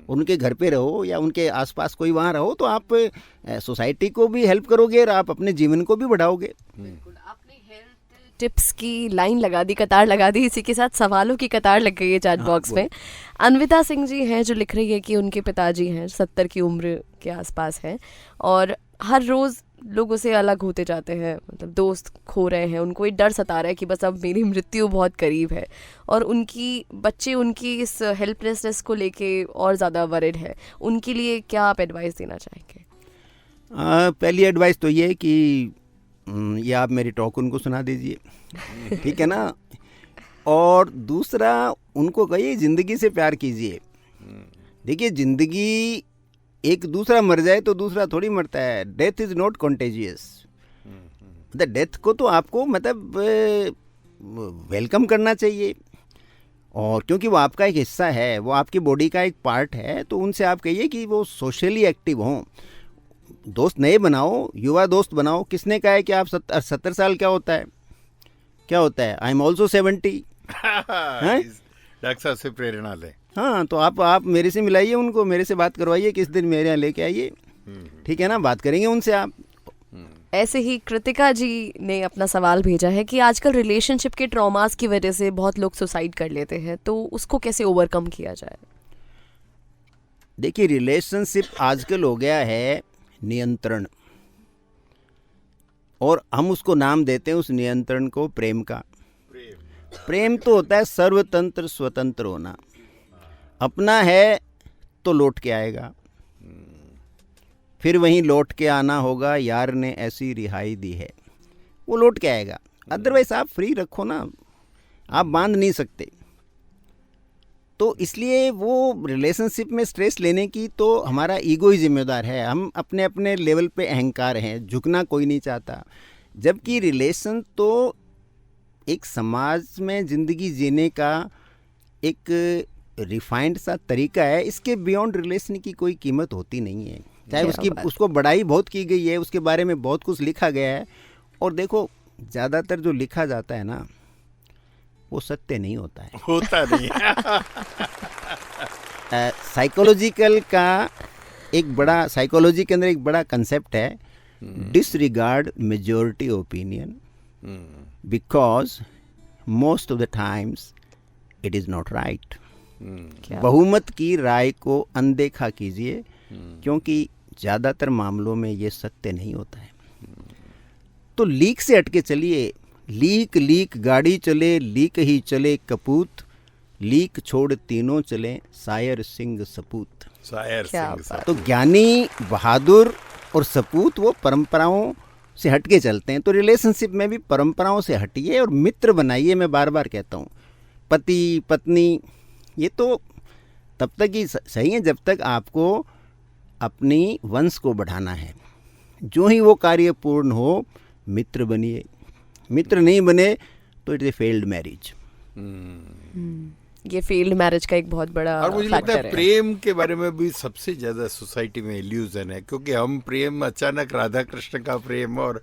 उनके घर पे रहो या उनके आसपास कोई वहाँ रहो, तो आप सोसाइटी को भी हेल्प करोगे और आप अपने जीवन को भी बढ़ाओगे। टिप्स की लाइन लगा दी, कतार लगा दी, इसी के साथ सवालों की कतार लग गई है चैट बॉक्स में। अन्विता सिंह जी हैं जो लिख रही है कि उनके पिताजी हैं 70 की उम्र के आसपास हैं, और हर रोज़ लोगों से अलग होते जाते हैं, मतलब दोस्त खो रहे हैं, उनको एक डर सता रहा है कि बस अब मेरी मृत्यु बहुत करीब है, और उनकी बच्चे उनकी इस हेल्पलेसनेस को लेके और ज़्यादा वरिड है। उनके लिए क्या आप एडवाइस देना चाहेंगे? पहली एडवाइस तो ये है कि ये आप मेरी टॉक उनको सुना दीजिए, ठीक है ना। और दूसरा, उनको कहिए ज़िंदगी से प्यार कीजिए। देखिए, ज़िंदगी, एक दूसरा मर जाए तो दूसरा थोड़ी मरता है। Death is not contagious. मतलब डेथ को तो आपको मतलब वेलकम करना चाहिए, और क्योंकि वो आपका एक हिस्सा है, वो आपकी बॉडी का एक पार्ट है, तो उनसे आप कहिए कि वो सोशली एक्टिव हों, दोस्त नए बनाओ, युवा दोस्त बनाओ। किसने कहा है कि आप 70 साल क्या होता है? क्या होता है? I am also 70। डॉक्टर साहब से प्रेरणा लें। हाँ, तो आप मेरे से मिलाइए उनको, मेरे से बात करवाइए, किस दिन मेरे यहाँ लेके आइए, ठीक है ना, बात करेंगे उनसे आप। ऐसे ही कृतिका जी ने अपना सवाल भेजा है कि आजकल रिलेशनशिप के ट्रॉमास की वजह से बहुत लोग सुसाइड कर लेते हैं, तो उसको कैसे ओवरकम किया जाए? देखिए, रिलेशनशिप आजकल हो गया है नियंत्रण, और हम उसको नाम देते हैं उस नियंत्रण को प्रेम का। प्रेम तो होता है सर्वतंत्र स्वतंत्र होना। अपना है तो लौट के आएगा, फिर वहीं लौट के आना होगा, यार ने ऐसी रिहाई दी है, वो लौट के आएगा। अदरवाइज आप फ्री रखो ना, आप बांध नहीं सकते। तो इसलिए वो रिलेशनशिप में स्ट्रेस लेने की तो हमारा ईगो ही जिम्मेदार है। हम अपने अपने लेवल पे अहंकार हैं, झुकना कोई नहीं चाहता। जबकि रिलेशन तो एक समाज में ज़िंदगी जीने का एक रिफाइंड सा तरीका है। इसके बियॉन्ड रिलेशन की कोई कीमत होती नहीं है। चाहे उसको बड़ाई बहुत की गई है, उसके बारे में बहुत कुछ लिखा गया है, और देखो ज़्यादातर जो लिखा जाता है ना, वो सत्य नहीं होता है, होता नहीं। साइकोलॉजिकल का एक बड़ा, साइकोलॉजी के अंदर एक बड़ा कंसेप्ट है, disregard majority opinion because most of the times it is not right. बहुमत की राय को अनदेखा कीजिए, क्योंकि ज़्यादातर मामलों में ये सत्य नहीं होता है। तो लीक से हटके चलिए। लीक गाड़ी चले, लीक ही चले कपूत, लीक छोड़ तीनों चले, सायर सिंह सपूत। सायर सिंह। तो ज्ञानी, बहादुर और सपूत वो परंपराओं से हट के चलते हैं। तो रिलेशनशिप में भी परंपराओं से हटिए और मित्र बनाइए। मैं बार बार कहता हूँ, पति पत्नी ये तो तब तक ही सही है जब तक आपको अपनी वंश को बढ़ाना है। जो ही वो कार्य पूर्ण हो, मित्र बनिए। मित्र नहीं बने तो इट्स ए फेल्ड मैरिज। ये फेल्ड मैरिज का एक बहुत बड़ा और मुझे लगता फैक्टर है प्रेम के बारे में भी सबसे ज्यादा सोसाइटी में इल्यूजन है, क्योंकि हम प्रेम अचानक राधा कृष्ण का प्रेम और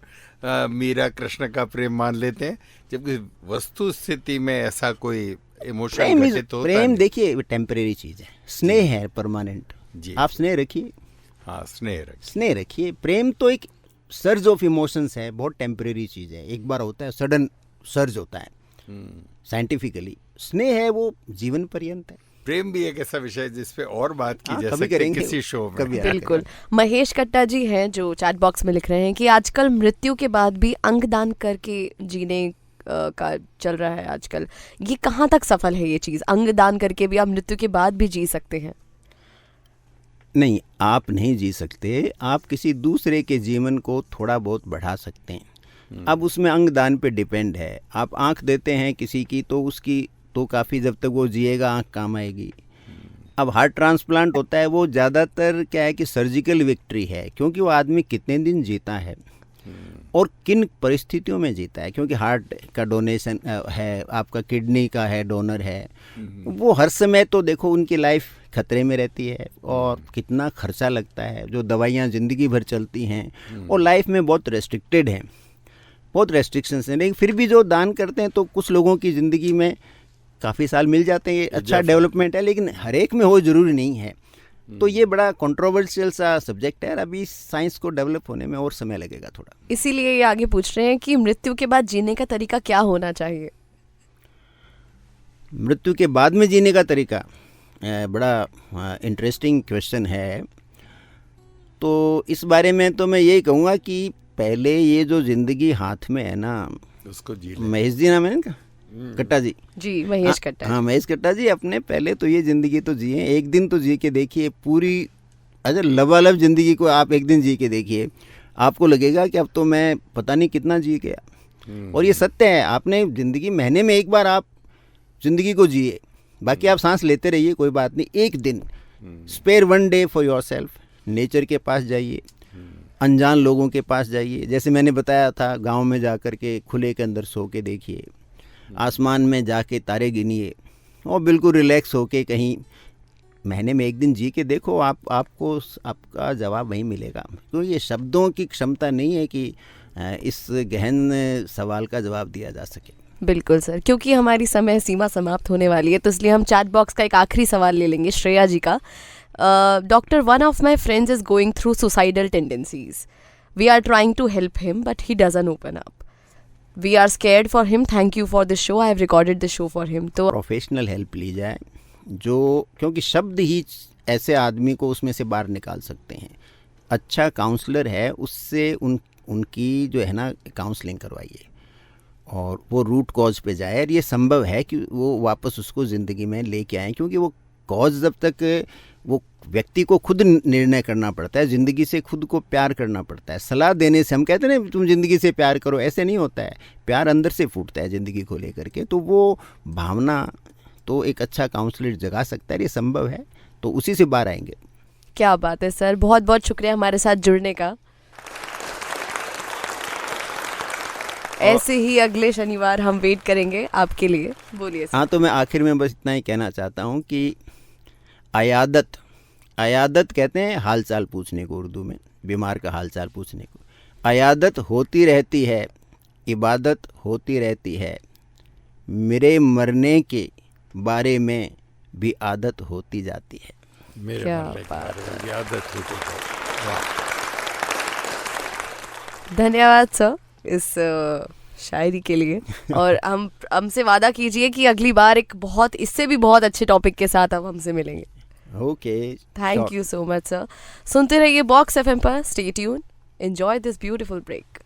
मीरा कृष्ण का प्रेम मान लेते हैं, जबकि वस्तु स्थिति में ऐसा कोई इमोशन घटित होता प्रेम नहीं। देखिए टेम्परेरी चीज है, स्नेह है परमानेंट। जी। आप स्नेह रखिए। हाँ, स्नेह स्नेह रखिए। प्रेम तो एक सर्ज ऑफ इमोशंस है, बहुत टेम्परेरी चीज है, एक बार होता है, सडन सर्ज होता है साइंटिफिकली। स्नेह है वो जीवन पर्यंत है। प्रेम भी एक ऐसा विषय जिसपे और बात की जा कभी सकती है करेंगे, किसी शो में। कभी बिल्कुल। महेश कट्टा जी हैं जो चैट बॉक्स में लिख रहे हैं कि आजकल मृत्यु के बाद भी अंगदान करके जीने का चल रहा है आजकल। ये कहाँ तक सफल है ये चीज़? अंगदान करके भी आप मृत्यु के बाद भी जी सकते हैं? नहीं, आप नहीं जी सकते। आप किसी दूसरे के जीवन को थोड़ा बहुत बढ़ा सकते हैं। अब उसमें अंगदान पे डिपेंड है। आप आंख देते हैं किसी की तो उसकी तो काफ़ी, जब तक वो जिएगा आंख काम आएगी। अब हार्ट ट्रांसप्लांट होता है, वो ज़्यादातर क्या है कि सर्जिकल विक्ट्री है, क्योंकि वो आदमी कितने दिन जीता है और किन परिस्थितियों में जीता है। क्योंकि हार्ट का डोनेशन है, आपका किडनी का है, डोनर है, वो हर समय तो देखो उनकी लाइफ खतरे में रहती है और कितना खर्चा लगता है। जो दवाइयाँ ज़िंदगी भर चलती हैं और लाइफ में बहुत रेस्ट्रिक्टेड हैं, बहुत रेस्ट्रिक्शंस हैं। लेकिन फिर भी जो दान करते हैं तो कुछ लोगों की ज़िंदगी में काफ़ी साल मिल जाते हैं। ये अच्छा डेवलपमेंट है, लेकिन हर एक में हो ज़रूरी नहीं है। तो ये बड़ा कंट्रोवर्शियल सा सब्जेक्ट है। अभी साइंस को डेवलप होने में और समय लगेगा थोड़ा। इसीलिए ये आगे पूछ रहे हैं कि मृत्यु के बाद जीने का तरीका क्या होना चाहिए? मृत्यु के बाद में जीने का तरीका बड़ा इंटरेस्टिंग क्वेश्चन है। तो इस बारे में तो मैं यही कहूँगा कि पहले ये जो ज़िंदगी हाथ में है ना, उसको जी ले। महेश जी नाम है इनका, कट्टा जी महेश कट्टा। हाँ, महेश कट्टा जी, अपने पहले तो ये ज़िंदगी तो जिए, एक दिन तो जी के देखिए पूरी। अगर लबालब ज़िंदगी को आप एक दिन जी के देखिए, आपको लगेगा कि अब तो मैं पता नहीं कितना जी गया। और ये सत्य है। आपने ज़िंदगी महीने में एक बार आप ज़िंदगी को जिए, बाकी आप सांस लेते रहिए, कोई बात नहीं। एक दिन spare 1 day for yourself. Nature के पास जाइए, अनजान लोगों के पास जाइए। जैसे मैंने बताया था, गांव में जाकर के खुले के अंदर सो के देखिए, आसमान में जाके तारे गिनिए और बिल्कुल रिलैक्स होके कहीं महीने में एक दिन जी के देखो। आपको आपका जवाब वहीं मिलेगा। तो ये शब्दों की क्षमता नहीं है कि इस गहन सवाल का जवाब दिया जा सके। बिल्कुल सर, क्योंकि हमारी समय सीमा समाप्त होने वाली है, तो इसलिए हम चैट बॉक्स का एक आखिरी सवाल ले लेंगे श्रेया जी का। Doctor, one of my friends is going through suicidal tendencies. We are trying to help him but he doesn't open up. We are scared for him. Thank you for this show. I have recorded this show for him. तो professional help ली जाए, जो क्योंकि शब्द ही ऐसे आदमी को उसमें से बाहर निकाल सकते हैं. अच्छा काउंसलर है, उससे उनकी जो है ना काउंसलिंग करवाइए और वो रूट कॉज पे जाए. और ये संभव है कि वो वापस उसको ज़िंदगी में लेके आएँ, क्योंकि वो कॉज जब तक वो व्यक्ति को खुद निर्णय करना पड़ता है, ज़िंदगी से खुद को प्यार करना पड़ता है. सलाह देने से हम कहते हैं ना तुम ज़िंदगी से प्यार करो, ऐसे नहीं होता है. प्यार अंदर से फूटता है ज़िंदगी को लेकर के. तो वो भावना तो एक अच्छा काउंसलर जगा सकता है. ये संभव है, तो उसी से बाहर आएंगे. क्या बात है सर, बहुत बहुत शुक्रिया हमारे साथ जुड़ने का. ऐसे ही अगले शनिवार हम वेट करेंगे आपके लिए. बोलिए सर. हाँ, तो मैं आखिर में बस इतना ही कहना चाहता हूँ कि अयादत कहते हैं हाल चाल पूछने को, उर्दू में बीमार का हाल चाल पूछने को. अयादत होती रहती है, इबादत होती रहती है, मेरे मरने के बारे में भी आदत होती जाती है. मेरे क्या मरने के बात बारे में भी आदत होती है. वाह. धन्यवाद सर इस शायरी के लिए. और हमसे वादा कीजिए कि अगली बार एक इससे भी बहुत अच्छे टॉपिक के साथ अब हमसे मिलेंगे. Okay, thank you so much sir. सुनते रहिए बॉक्स एफएम पर. Stay tune. Enjoy this beautiful break.